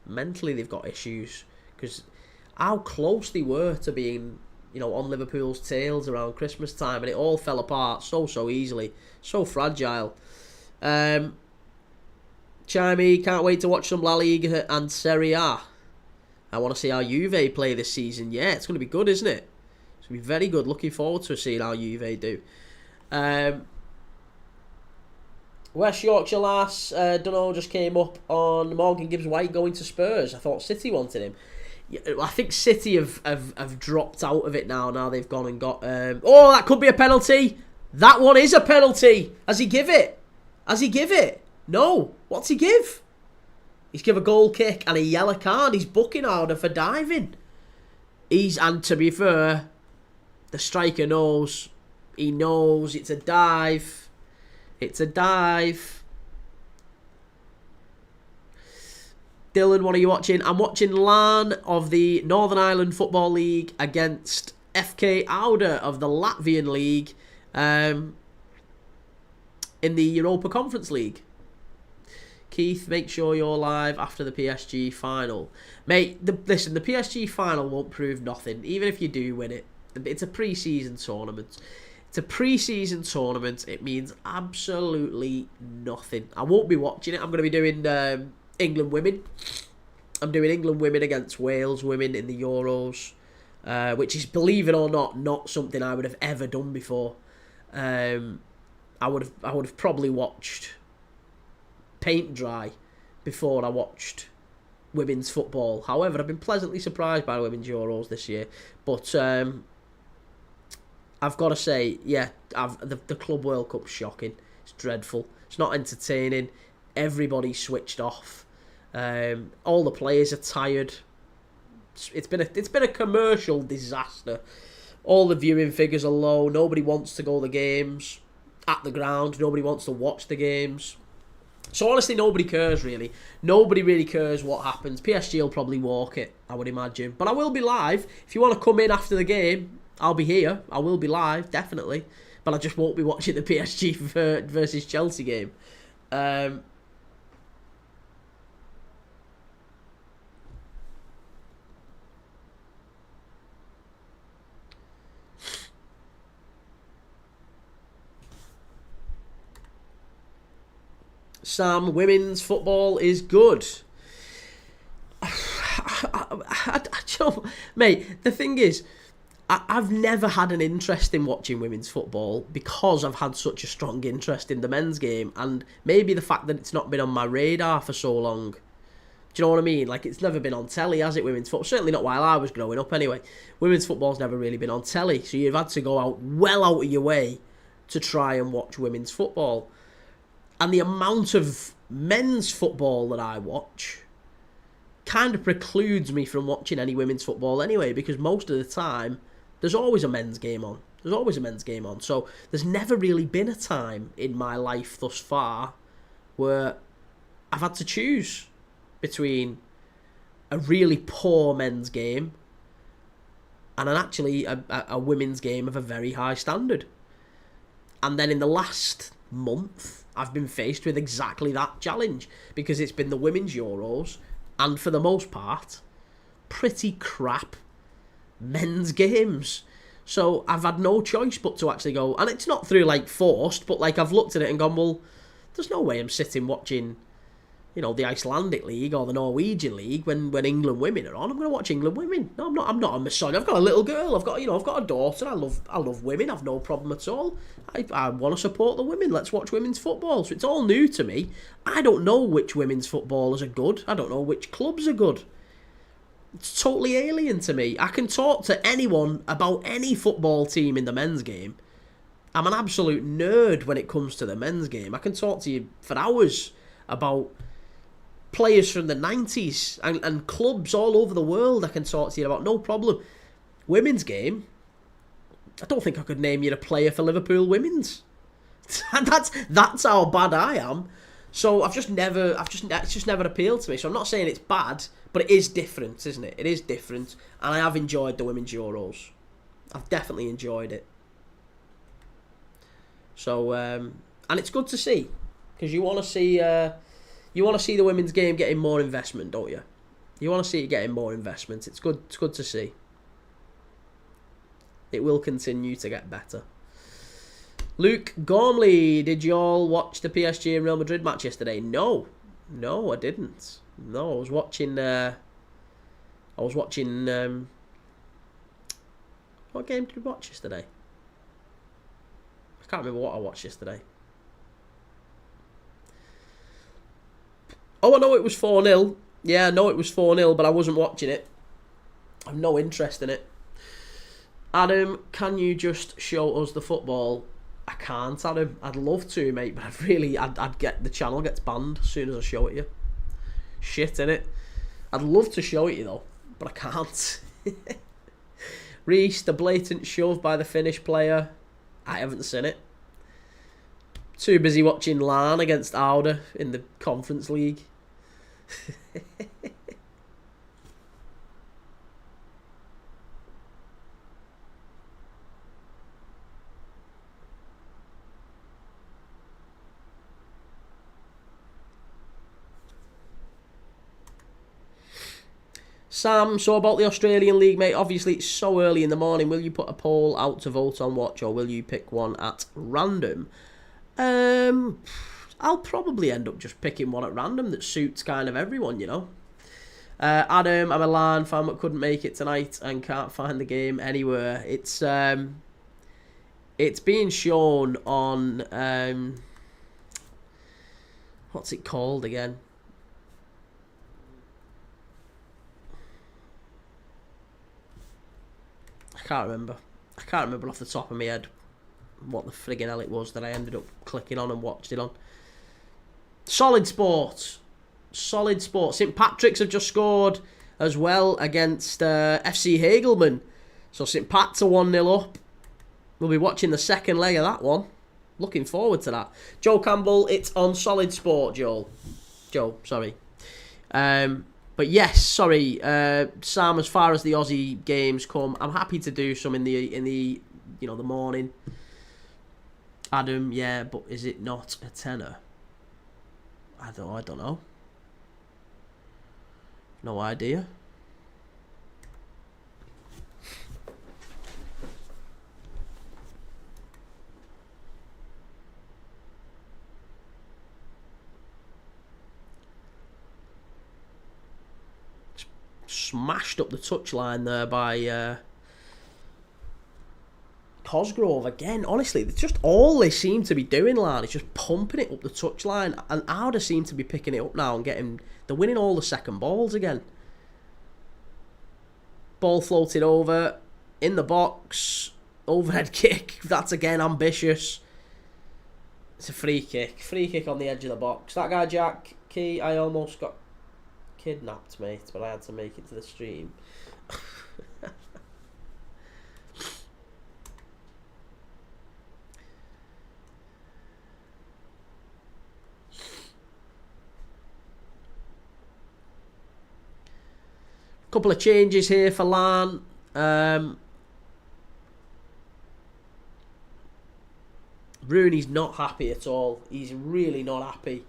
Mentally they've got issues, because how close they were to being, you know, on Liverpool's tails around Christmas time, and it all fell apart so easily. So fragile. Chimey, can't wait to watch some La Liga and Serie A. I want to see how Juve play this season. Yeah, it's going to be good, isn't it? It's going to be very good. Looking forward to seeing how Juve do. West Yorkshire lass, dunno, just came up on Morgan Gibbs-White going to Spurs. I thought City wanted him. I think City have dropped out of it now. Now they've gone and got... oh, that could be a penalty. That one is a penalty. Has he give it? No. What's he give? He's give a goal kick and a yellow card. He's booking Auda for diving. And to be fair, the striker knows. He knows it's a dive. Dylan, what are you watching? I'm watching Larne of the Northern Ireland Football League against FK Auda of the Latvian League in the Europa Conference League. Keith, make sure you're live after the PSG final. Mate, listen, the PSG final won't prove nothing, even if you do win it. It's a pre-season tournament. It means absolutely nothing. I won't be watching it. I'm going to be doing England women. I'm doing England women against Wales women in the Euros, which is, believe it or not something I would have ever done before. I would have probably watched paint dry before I watched women's football. However, I've been pleasantly surprised by the women's Euros this year. But I've got to say, yeah, the Club World Cup's shocking. It's dreadful. It's not entertaining. Everybody's switched off. All the players are tired. It's been a commercial disaster. All the viewing figures are low. Nobody wants to go to the games at the ground. Nobody wants to watch the games. So honestly, nobody cares really. Nobody really cares what happens. PSG will probably walk it, I would imagine. But I will be live. If you want to come in after the game, I'll be here. I will be live, definitely. But I just won't be watching the PSG versus Chelsea game. Sam, women's football is good. Mate, the thing is, I've never had an interest in watching women's football because I've had such a strong interest in the men's game, and maybe the fact that it's not been on my radar for so long. Do you know what I mean? Like, it's never been on telly, has it, women's football? Certainly not while I was growing up, anyway. Women's football's never really been on telly, so you've had to go out of your way to try and watch women's football. And the amount of men's football that I watch kind of precludes me from watching any women's football anyway, because most of the time, there's always a men's game on. So there's never really been a time in my life thus far where I've had to choose between a really poor men's game and a women's game of a very high standard. And then in the last month, I've been faced with exactly that challenge, because it's been the women's Euros and, for the most part, pretty crap men's games. So I've had no choice but to actually go, and it's not through like forced, but like I've looked at it and gone, well, there's no way I'm sitting watching, you know, the Icelandic League or the Norwegian League when England women are on. I'm going to watch England women. No, I'm not a misogynist. I've got a little girl. I've got a daughter. I love women. I've no problem at all. I want to support the women. Let's watch women's football. So it's all new to me. I don't know which women's footballers are good. I don't know which clubs are good. It's totally alien to me. I can talk to anyone about any football team in the men's game. I'm an absolute nerd when it comes to the men's game. I can talk to you for hours about players from the 90s and clubs all over the world. I can talk to you about, no problem. Women's game, I don't think I could name you a player for Liverpool women's. that's how bad I am. So it's just never appealed to me. So I'm not saying it's bad, but it is different, isn't it? It is different, and I have enjoyed the women's Euros. I've definitely enjoyed it. So and it's good to see, because you want to see the women's game getting more investment, don't you? You want to see it getting more investment. It's good. It's good to see. It will continue to get better. Luke Gormley, did you all watch the PSG and Real Madrid match yesterday? No, I didn't. No, I was watching. What game did we watch yesterday? I can't remember what I watched yesterday. Oh, I know it was 4-0. Yeah, I know it was 4-0, but I wasn't watching it. I have no interest in it. Adam, can you just show us the football? I can't, Adam. I'd love to, mate, but I'd get the channel gets banned as soon as I show it you. Shit, innit? I'd love to show it you, though, but I can't. Reece, the blatant shove by the Finnish player. I haven't seen it. Too busy watching Larne against Auda in the Conference League. Sam, so about the Australian League, mate, obviously it's so early in the morning. Will you put a poll out to vote on watch, or will you pick one at random? I'll probably end up just picking one at random that suits kind of everyone, you know. Adam, I'm a Larne fan but couldn't make it tonight and can't find the game anywhere. It's being shown on what's it called again? I can't remember off the top of my head what the friggin' hell it was that I ended up clicking on and watched it on. Solid Sport. St Patrick's have just scored as well against FC Hagelman. So St Pat's are 1-0 up. We'll be watching the second leg of that one. Looking forward to that. Joe Campbell, it's on Solid Sport, Joe, sorry. But yes, sorry, Sam. As far as the Aussie games come, I'm happy to do some in the the morning. Adam, yeah, but is it not a tenner? I don't know. No idea. Smashed up the touchline there by Cosgrove again. Honestly, it's just all they seem to be doing, Larne, is just pumping it up the touchline. And Auda seem to be picking it up now and they're winning all the second balls again. Ball floated over, in the box, overhead kick. That's again ambitious. It's a free kick. Free kick on the edge of the box. That guy, Jack, Kee, I almost got kidnapped, mate, but I had to make it to the stream. Couple of changes here for Larne. Rooney's not happy at all. He's really not happy.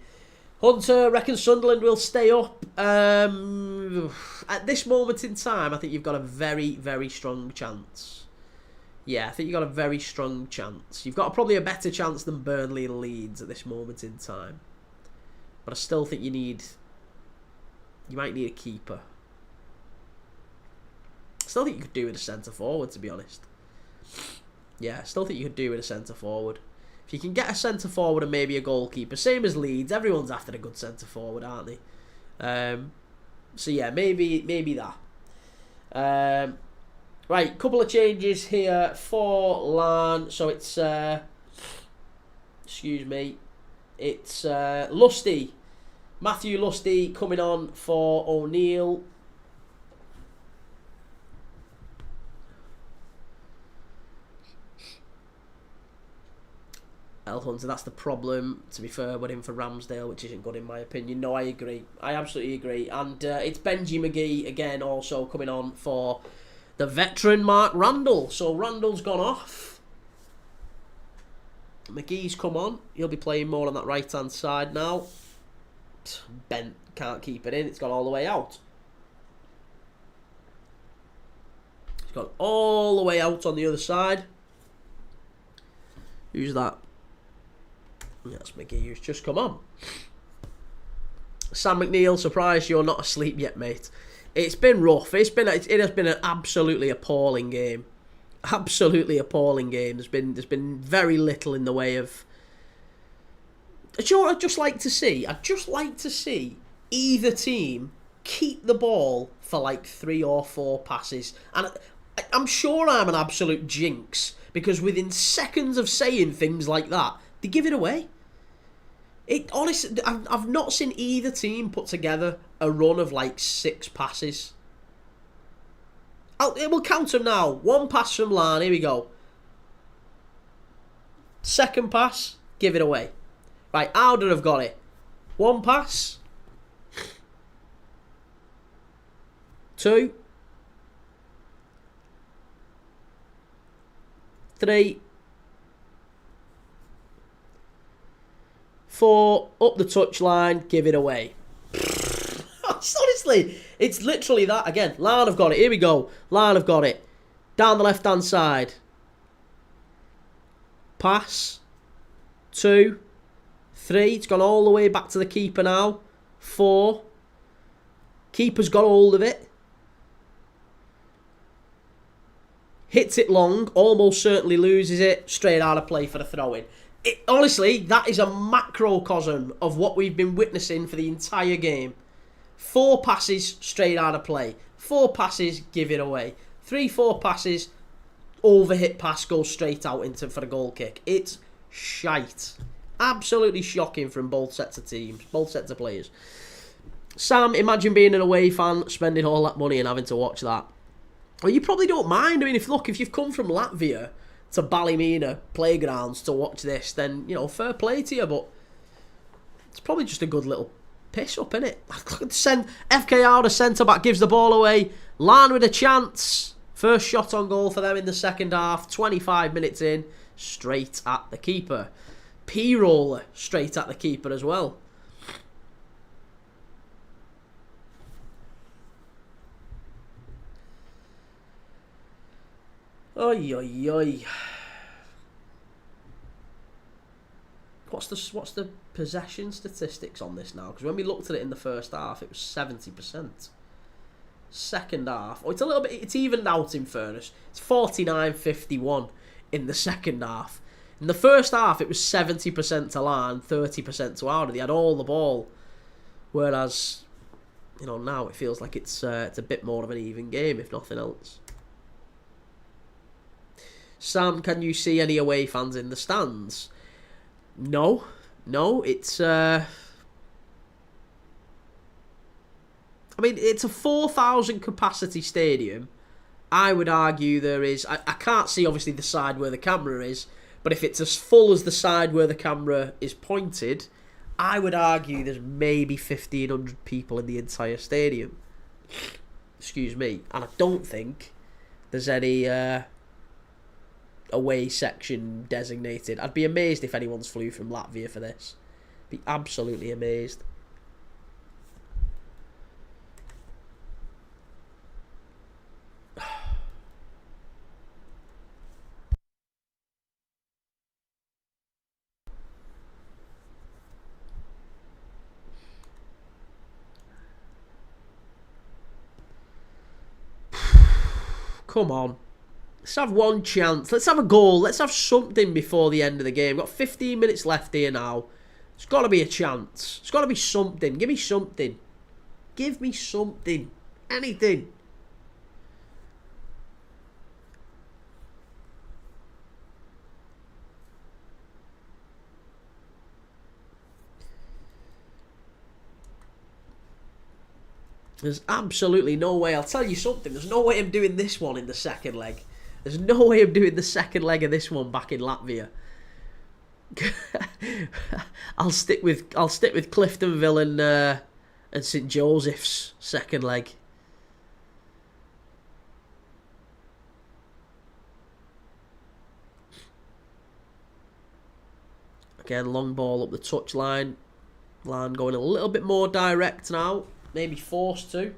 Hunter reckons Sunderland will stay up. At this moment in time, I think you've got a very, very strong chance. Yeah, I think you've got a very strong chance. You've got probably a better chance than Burnley and Leeds at this moment in time. But I still think you might need a keeper. I still think you could do with a centre forward, to be honest. Yeah, I still think you could do with a centre forward. If you can get a centre forward and maybe a goalkeeper, same as Leeds, everyone's after a good centre forward, aren't they? So yeah, maybe that. Right, couple of changes here for Larne. So it's excuse me, it's Lusty, Matthew Lusty coming on for O'Neill. Hunter, that's the problem. To be fair, we're in for Ramsdale, which isn't good in my opinion. No, I agree. I absolutely agree. And it's Benji McGee again also coming on for the veteran Mark Randall. So Randall's gone off. McGee's come on. He'll be playing more on that right-hand side now. Bent can't keep it in. It's gone all the way out. It's gone all the way out on the other side. Who's that? That's McGee who's just come on. Sam McNeil, surprised you're not asleep yet, mate. It's been rough. It has been an absolutely appalling game. Absolutely appalling game. There's been very little in the way of. Do you know what I'd just like to see? I'd just like to see either team keep the ball for like 3 or 4 passes. And I'm sure I'm an absolute jinx because within seconds of saying things like that, they give it away. Honestly, I've not seen either team put together a run of like 6 passes. We'll count them now. 1 pass from Larne. Here we go. Second pass, give it away. Right, Auda have got it. 1 pass. 2. 3. 4, up the touchline, give it away. Honestly, it's literally that again. Larne have got it. Here we go. Larne have got it. Down the left-hand side. Pass. 2. 3. It's gone all the way back to the keeper now. 4. Keeper's got hold of it. Hits it long. Almost certainly loses it. Straight out of play for the throw-in. Honestly, that is a macrocosm of what we've been witnessing for the entire game. 4 passes, straight out of play. 4 passes, give it away. 3-4 passes, overhit pass, goes straight out for a goal kick. It's shite. Absolutely shocking from both sets of teams, both sets of players. Sam, imagine being an away fan, spending all that money and having to watch that. Well, you probably don't mind. I mean, if you've come from Latvia to Ballymena playgrounds to watch this, then, fair play to you, but it's probably just a good little Piss up, innit? FK Auda centre-back gives the ball away. Larne with a chance. First shot on goal for them in the second half. 25 minutes in. Straight at the keeper. P-roller straight at the keeper as well. Oi, oi, oi. What's the possession statistics on this now? Because when we looked at it in the first half, it was 70%. Second half, it's a little bit. It's evened out in fairness. It's 49-51 in the second half. In the first half, it was 70% to Larne, 30% to Auda. They had all the ball, whereas, now it feels like it's a bit more of an even game, if nothing else. Sam, can you see any away fans in the stands? No, it's it's a 4,000 capacity stadium. I would argue there is... I can't see, obviously, the side where the camera is, but if it's as full as the side where the camera is pointed, I would argue there's maybe 1,500 people in the entire stadium. Excuse me. And I don't think there's any away section designated. I'd be amazed if anyone's flew from Latvia for this. Be absolutely amazed. Come on. Let's have one chance. Let's have a goal. Let's have something before the end of the game. We've got 15 minutes left here now. There's got to be a chance. There's got to be something. Give me something. Give me something. Anything. There's absolutely no way. I'll tell you something. There's no way I'm doing this one in the second leg. There's no way I'm doing the second leg of this one back in Latvia. I'll stick with Cliftonville and St Joseph's second leg. Again, long ball up the touchline. Larne going a little bit more direct now. Maybe forced to.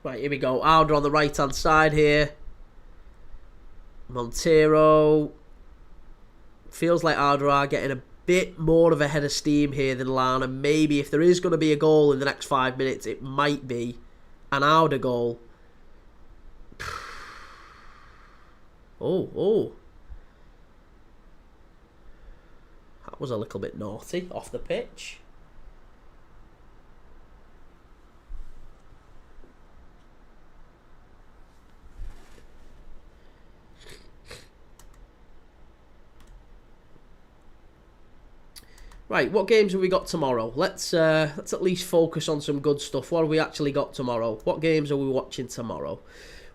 Right, here we go. Auda on the right-hand side here. Montero. Feels like Auda are getting a bit more of a head of steam here than Larne. And maybe if there is going to be a goal in the next 5 minutes, it might be an Auda goal. Oh. That was a little bit naughty off the pitch. Right, what games have we got tomorrow? Let's at least focus on some good stuff. What have we actually got tomorrow? What games are we watching tomorrow?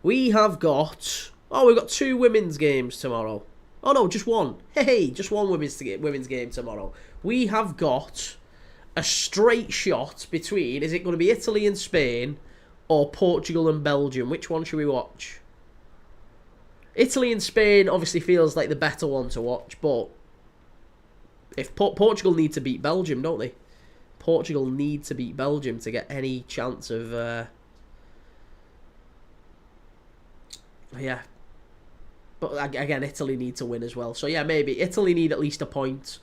We have got... Oh, we've got 2 women's games tomorrow. Oh, no, just one. Hey, just one women's game tomorrow. We have got a straight shot between... Is it going to be Italy and Spain or Portugal and Belgium? Which one should we watch? Italy and Spain obviously feels like the better one to watch, but... If Portugal need to beat Belgium, don't they? Portugal need to beat Belgium to get any chance of... Yeah. But again, Italy need to win as well. So yeah, maybe Italy need at least a point.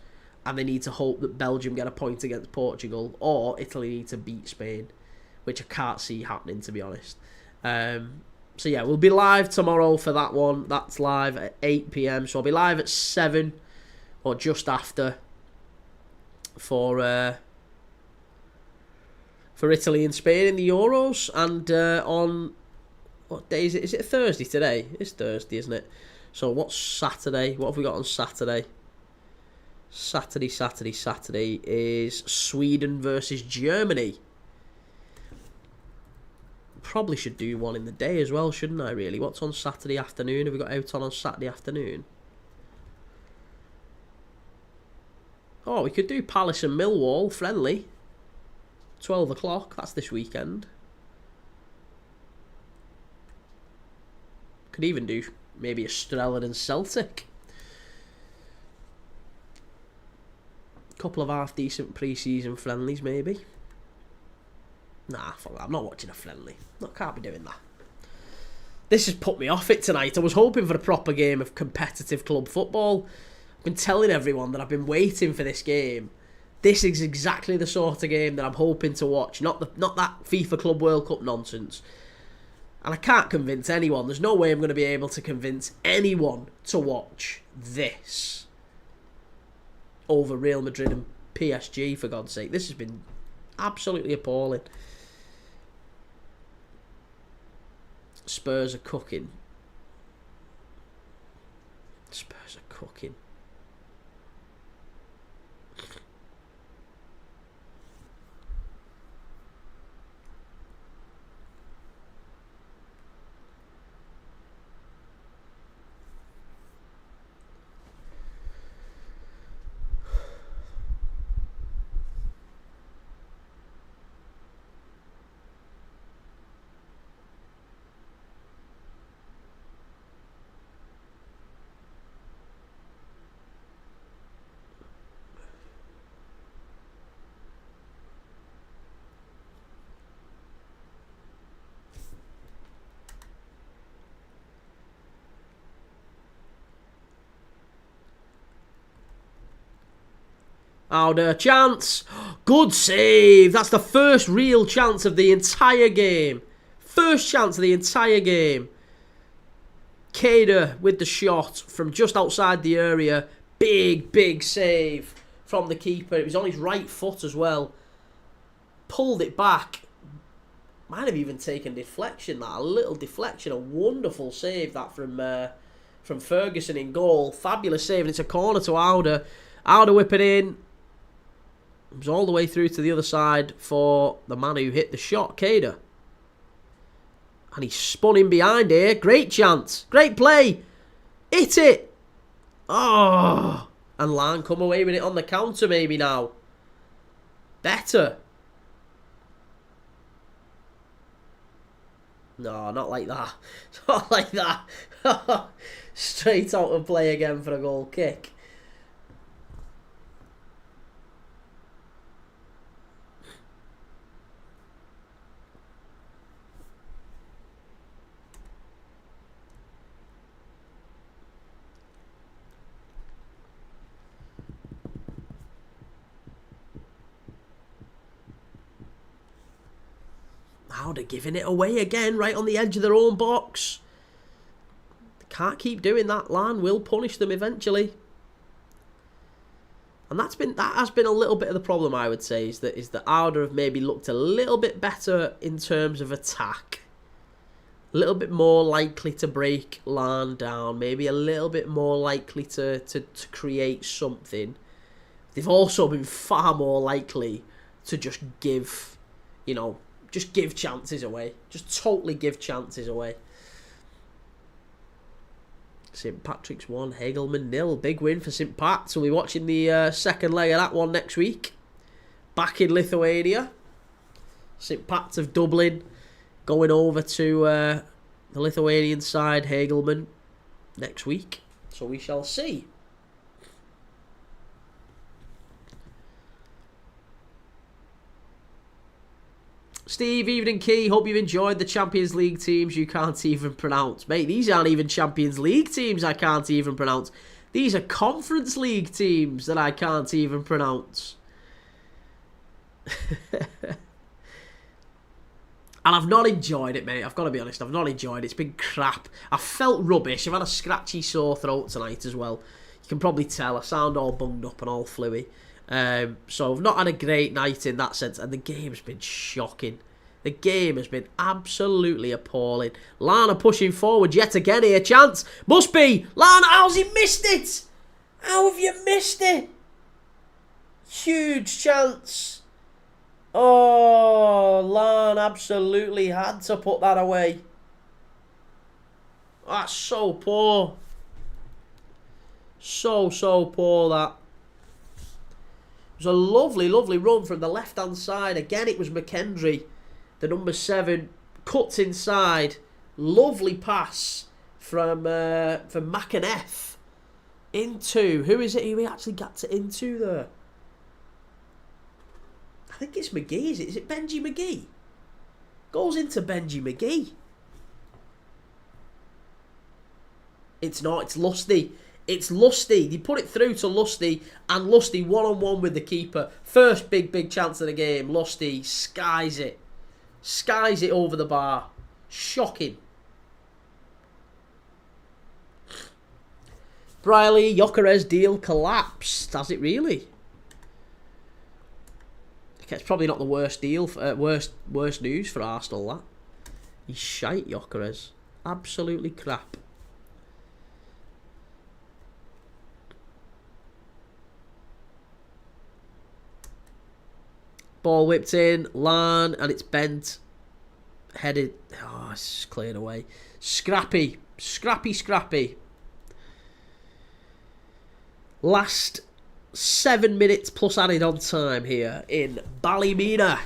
And they need to hope that Belgium get a point against Portugal. Or Italy need to beat Spain. Which I can't see happening, to be honest. So yeah, we'll be live tomorrow for that one. That's live at 8 PM. So I'll be live at 7... or just after for for Italy and Spain in the Euros. And on, what day is it? Is it Thursday today? It's Thursday, isn't it? So what's Saturday? What have we got on Saturday? Saturday is Sweden versus Germany. Probably should do one in the day as well, shouldn't I, really? What's on Saturday afternoon? Have we got out on Saturday afternoon? Oh, we could do Palace and Millwall, friendly. 12 o'clock, that's this weekend. Could even do maybe a Strellan and Celtic. Couple of half-decent pre-season friendlies, maybe. Nah, fuck that. I'm not watching a friendly. I can't be doing that. This has put me off it tonight. I was hoping for a proper game of competitive club football. I've been telling everyone that I've been waiting for this game. This is exactly the sort of game that I'm hoping to watch. Not that FIFA Club World Cup nonsense. And I can't convince anyone. There's no way I'm going to be able to convince anyone to watch this over Real Madrid and PSG, for God's sake. This has been absolutely appalling. Spurs are cooking. Spurs are cooking. Auda, chance. Good save. That's the first real chance of the entire game. First chance of the entire game. Kee and I with the shot from just outside the area. Big save from the keeper. It was on his right foot as well. Pulled it back. Might have even taken deflection, that. A little deflection. A wonderful save, that, from Ferguson in goal. Fabulous save, and it's a corner to Auda. Auda whip it in. It was all the way through to the other side for the man who hit the shot, Kee and I. And he spun in behind here. Great chance. Great play. Hit it. Oh. And Larne come away with it on the counter maybe now. Better. No, not like that. Not like that. Straight out of play again for a goal kick. Auda giving it away again, right on the edge of their own box. They can't keep doing that. Larne will punish them eventually. And that has been a little bit of the problem, I would say, is that Auda have maybe looked a little bit better in terms of attack. A little bit more likely to break Larne down. Maybe a little bit more likely to create something. They've also been far more likely to just give, just give chances away. Just totally give chances away. St Patrick's 1, Hegelman 0. Big win for St Pat. So we're watching the second leg of that one next week. Back in Lithuania. St Pat's of Dublin going over to the Lithuanian side, Hegelman, next week. So we shall see. Steve, evening Key. Hope you've enjoyed the Champions League teams you can't even pronounce. Mate, these aren't even Champions League teams I can't even pronounce. These are Conference League teams that I can't even pronounce. And I've not enjoyed it, mate. I've got to be honest. I've not enjoyed it. It's been crap. I felt rubbish. I've had a scratchy sore throat tonight as well. You can probably tell. I sound all bunged up and all fluey. So I've not had a great night in that sense, and the game's been shocking. The game has been absolutely appalling. Larne pushing forward yet again here. Chance. Must be. Larne, how's he missed it? How have you missed it? Huge chance. Oh, Larne absolutely had to put that away. That's so poor. So poor, that. It was a lovely, lovely run from the left-hand side. Again, it was McKendry, the number 7, cuts inside. Lovely pass from McAneff into, who is it who he actually got it into there? I think it's McGee, is it? Is it Benji McGee? Goes into Benji McGee. It's not, it's Lusty. It's Lusty. They put it through to Lusty, and Lusty one-on-one with the keeper. First big chance of the game. Lusty skies it. Skies it over the bar. Shocking. Briley, Gyökeres deal collapsed. Has it really? Okay, it's probably not the worst deal, worst news for Arsenal, that. He's shite, Gyökeres. Absolutely crap. Ball whipped in, Larne, and it's bent. Headed. Oh, it's cleared away. Scrappy. Scrappy. Last 7 minutes plus added on time here in Ballymena.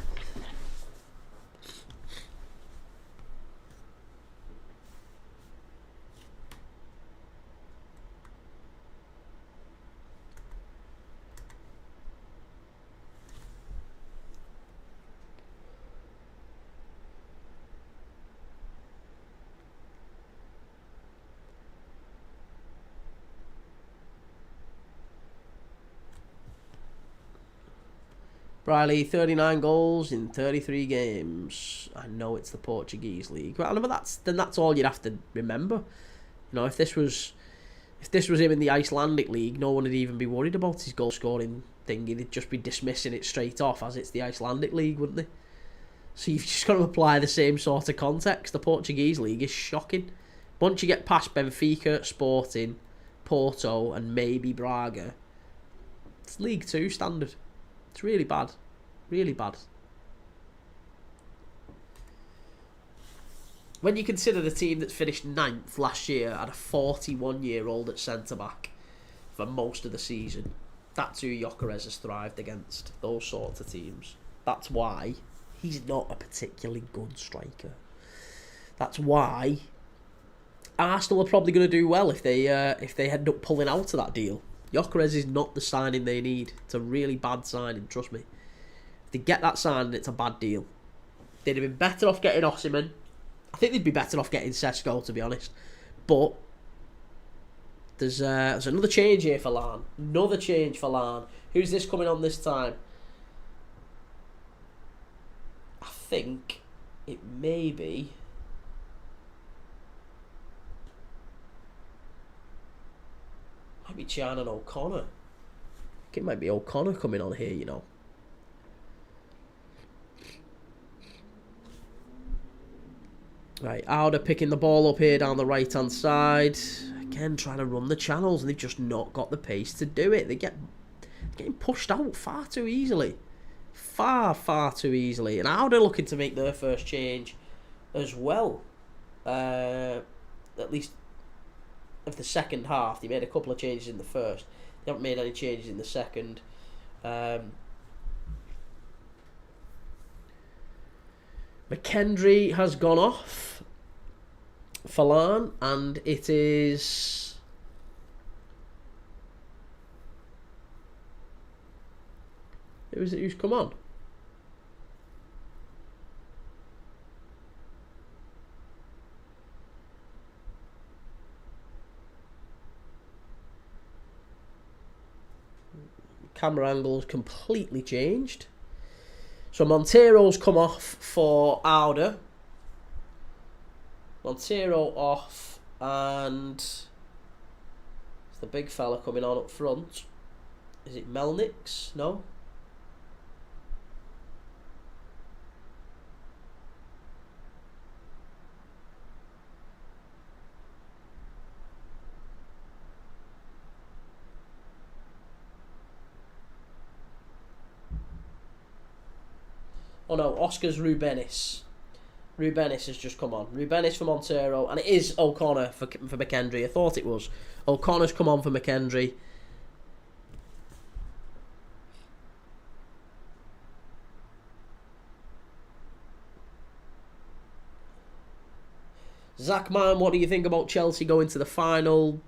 Briley, 39 goals in 33 games. I know it's the Portuguese league. Well, but that's all you'd have to remember. You know, if this was him in the Icelandic league, no one would even be worried about his goal scoring thing. They'd just be dismissing it straight off as it's the Icelandic league, wouldn't they? So you've just got to apply the same sort of context. The Portuguese league is shocking. Once you get past Benfica, Sporting, Porto, and maybe Braga, it's League 2 standard. It's really bad. Really bad. When you consider the team that finished 9th last year had a 41-year-old at centre-back for most of the season, that's who Gyökeres has thrived against. Those sorts of teams. That's why he's not a particularly good striker. That's why Arsenal are probably going to do well if they end up pulling out of that deal. Gyökeres is not the signing they need. It's a really bad signing, trust me. If they get that signing, it's a bad deal. They'd have been better off getting Osimhen. I think they'd be better off getting Sesko, to be honest. But there's another change here for Larne. Another change for Larne. Who's this coming on this time? I think it may be... might be Chianan O'Connor. I think it might be O'Connor coming on here, you know. Right, Auda picking the ball up here down the right-hand side. Again, trying to run the channels, and they've just not got the pace to do it. They're getting pushed out far too easily. Far too easily. And Auda looking to make their first change as well. At least of the second half. They made a couple of changes in the first. They haven't made any changes in the second. McKendry has gone off for Larne, and it is... who is it who's come on? Camera angle's completely changed. So Montero's come off for Auda. Montero off, and it's the big fella coming on up front. Is it Melnick's? No? Oh no, Oscar's Rubenis. Rubenis has just come on. Rubenis for Montero, and it is O'Connor for McKendry. I thought it was. O'Connor's come on for McKendry. Zach Man, what do you think about Chelsea going to the final?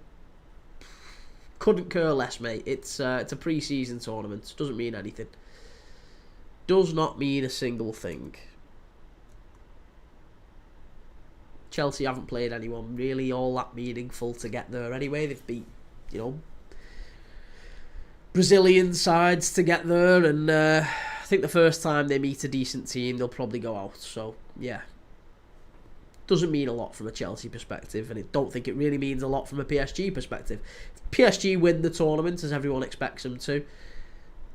Couldn't care less, mate. It's a pre-season tournament. Doesn't mean anything. Does not mean a single thing. Chelsea haven't played anyone really all that meaningful to get there anyway. They've beat, Brazilian sides to get there, and I think the first time they meet a decent team, they'll probably go out. So, yeah. Doesn't mean a lot from a Chelsea perspective, and I don't think it really means a lot from a PSG perspective. If PSG win the tournament, as everyone expects them to,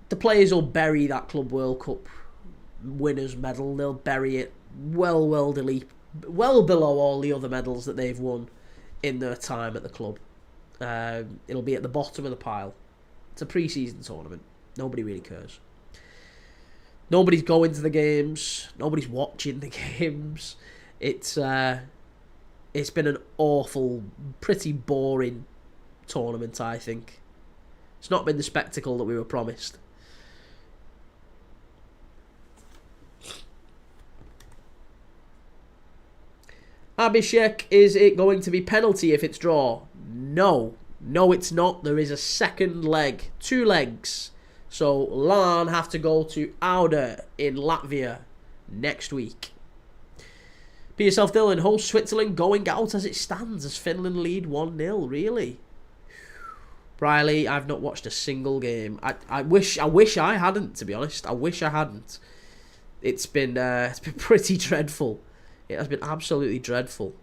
the players will bury that Club World Cup winners' medal. They'll bury it well below all the other medals that they've won in their time at the club. It'll be at the bottom of the pile. It's a pre-season tournament. Nobody really cares. Nobody's going to the games. Nobody's watching the games. It's been an awful, pretty boring tournament, I think. It's not been the spectacle that we were promised. Abhishek, is it going to be penalty if it's draw? No. No, it's not. There is a second leg. 2 legs. So, Larne have to go to Auda in Latvia next week. Be yourself, Dylan. Host Switzerland going out as it stands as Finland lead 1-0. Really? Briley, I've not watched a single game. I wish I hadn't, to be honest. I wish I hadn't. It's been pretty dreadful. It has been absolutely dreadful.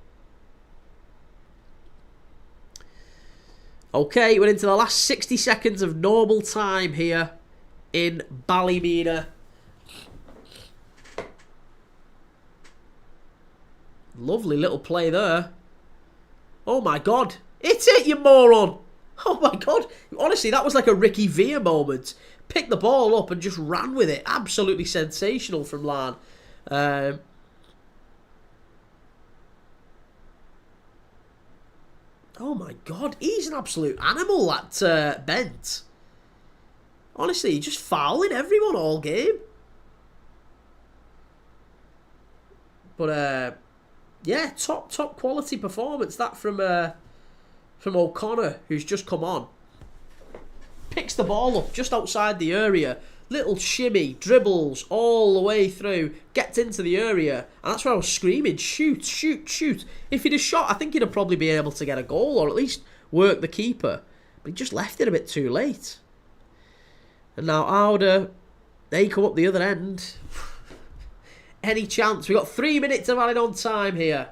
Okay, we're into the last 60 seconds of normal time here in Ballymena. Lovely little play there. Oh my god. It's it, you moron. Oh my god. Honestly, that was like a Ricky Villa moment. Picked the ball up and just ran with it. Absolutely sensational from Larne. Oh my god. He's an absolute animal, that Bent. Honestly, just fouling everyone all game. But, yeah, top quality performance. That from O'Connor, who's just come on. Picks the ball up just outside the area. Little shimmy, dribbles all the way through. Gets into the area. And that's where I was screaming, shoot, shoot, shoot. If he'd have shot, I think he'd have probably been able to get a goal, or at least work the keeper. But he just left it a bit too late. And now Auda, they come up the other end. Any chance? We've got 3 minutes of added on time here.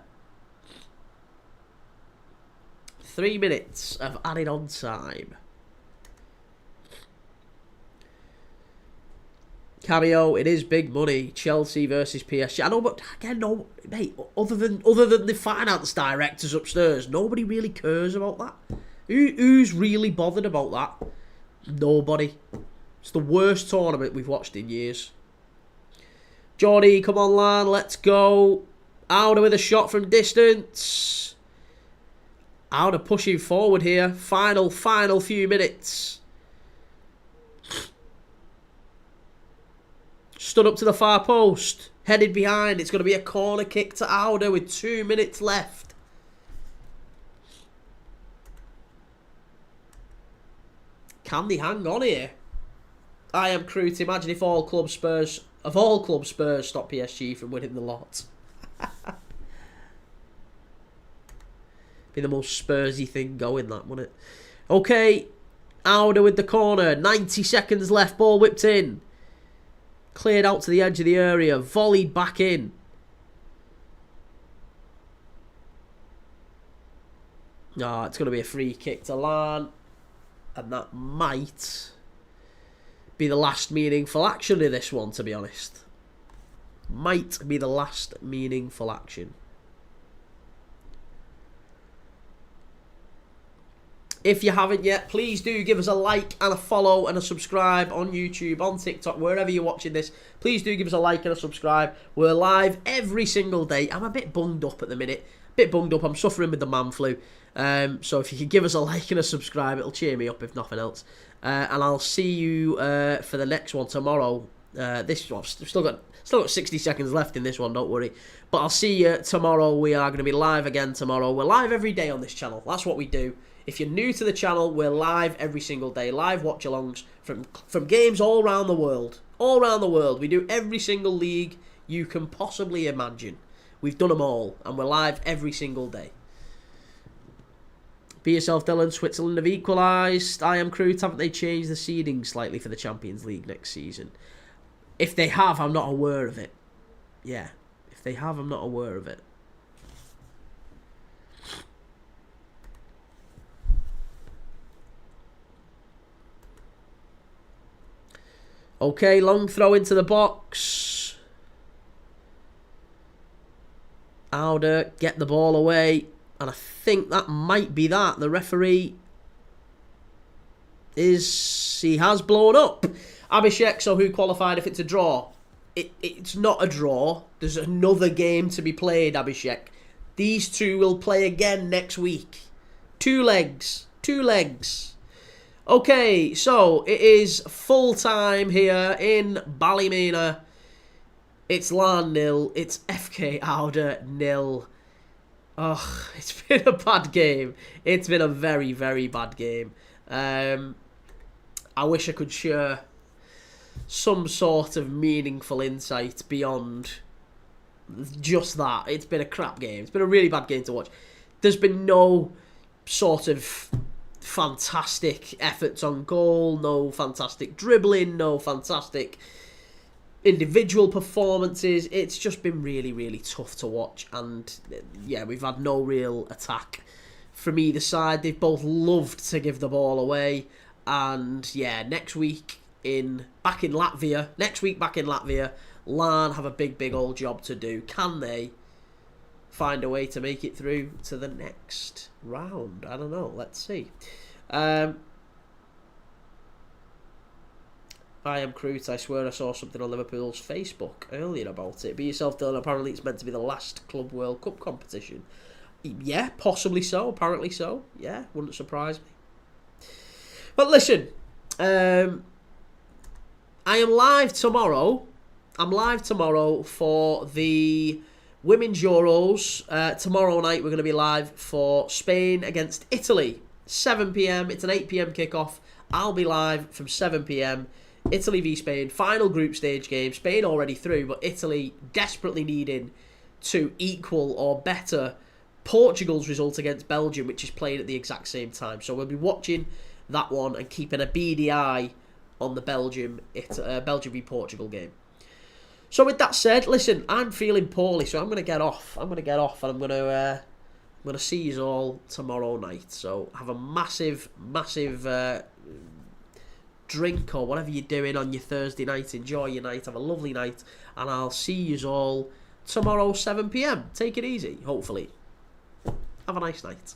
3 minutes of added on time. Cameo, it is big money. Chelsea versus PSG. I know, but again, no, mate. Other than the finance directors upstairs, nobody really cares about that. Who's really bothered about that? Nobody. It's the worst tournament we've watched in years. Geordie, come on, Larne, let's go. Auda with a shot from distance. Auda pushing forward here. Final few minutes. Stood up to the far post. Headed behind. It's going to be a corner kick to Auda with 2 minutes left. Can they hang on here? I am crude to imagine if all club Spurs stop PSG from winning the lot. Be the most Spursy thing going, that, wouldn't it? Okay, Auda with the corner. 90 seconds left. Ball whipped in. Cleared out to the edge of the area. Volleyed back in. It's going to be a free kick to Larne. And that might be the last meaningful action in this one, to be honest. Might be the last meaningful action. If you haven't yet, please do give us a like and a follow and a subscribe on YouTube, on TikTok, wherever you're watching this. Please do give us a like and a subscribe. We're live every single day. I'm a bit bunged up at the minute. I'm suffering with the man flu. So if you could give us a like and a subscribe, it'll cheer me up if nothing else. And I'll see you for the next one tomorrow. This one, still got 60 seconds left in this one, don't worry. But I'll see you tomorrow. We are going to be live again tomorrow. We're live every day on this channel. That's what we do. If you're new to the channel, we're live every single day. Live watch-alongs from games all around the world. All around the world. We do every single league you can possibly imagine. We've done them all. And we're live every single day. Be yourself, Dylan. Switzerland have equalised. I am Crute. Haven't they changed the seeding slightly for the Champions League next season? If they have, I'm not aware of it. Yeah. If they have, I'm not aware of it. Okay, long throw into the box. Auda, get the ball away. And I think that might be that. The referee he has blown up. Abhishek, so who qualified if it's a draw? It's not a draw. There's another game to be played, Abhishek. These two will play again next week. 2 legs. 2 legs. Okay, so it is full time here in Ballymena. It's Larne 0. It's FK Auda 0. Oh, it's been a bad game. It's been a very, very bad game. I wish I could share some sort of meaningful insight beyond just that. It's been a crap game. It's been a really bad game to watch. There's been no sort of fantastic efforts on goal, no fantastic dribbling, no fantastic individual performances. It's just been really, really tough to watch. And yeah, we've had no real attack from either side. They've both loved to give the ball away. And yeah, next week back in Latvia, Larne have a big old job to do. Can they find a way to make it through to the next round? I don't know. Let's see. I am Crute. I swear I saw something on Liverpool's Facebook earlier about it. Be yourself, Dylan. Apparently it's meant to be the last Club World Cup competition. Yeah, possibly so. Apparently so. Yeah, wouldn't surprise me. But listen, I am live tomorrow. I'm live tomorrow for the Women's Euros. Tomorrow night we're going to be live for Spain against Italy. 7 PM. It's an 8 PM kickoff. I'll be live from 7 PM. Italy v Spain. Final group stage game. Spain already through, but Italy desperately needing to equal or better Portugal's result against Belgium, which is played at the exact same time. So we'll be watching that one and keeping a beady eye on the Belgium v Portugal game. So with that said, listen, I'm feeling poorly, so I'm going to get off. And I'm going to see you all tomorrow night. So have a massive drink or whatever you're doing on your Thursday night. Enjoy your night. Have a lovely night. And I'll see you all tomorrow, 7 PM. Take it easy, hopefully. Have a nice night.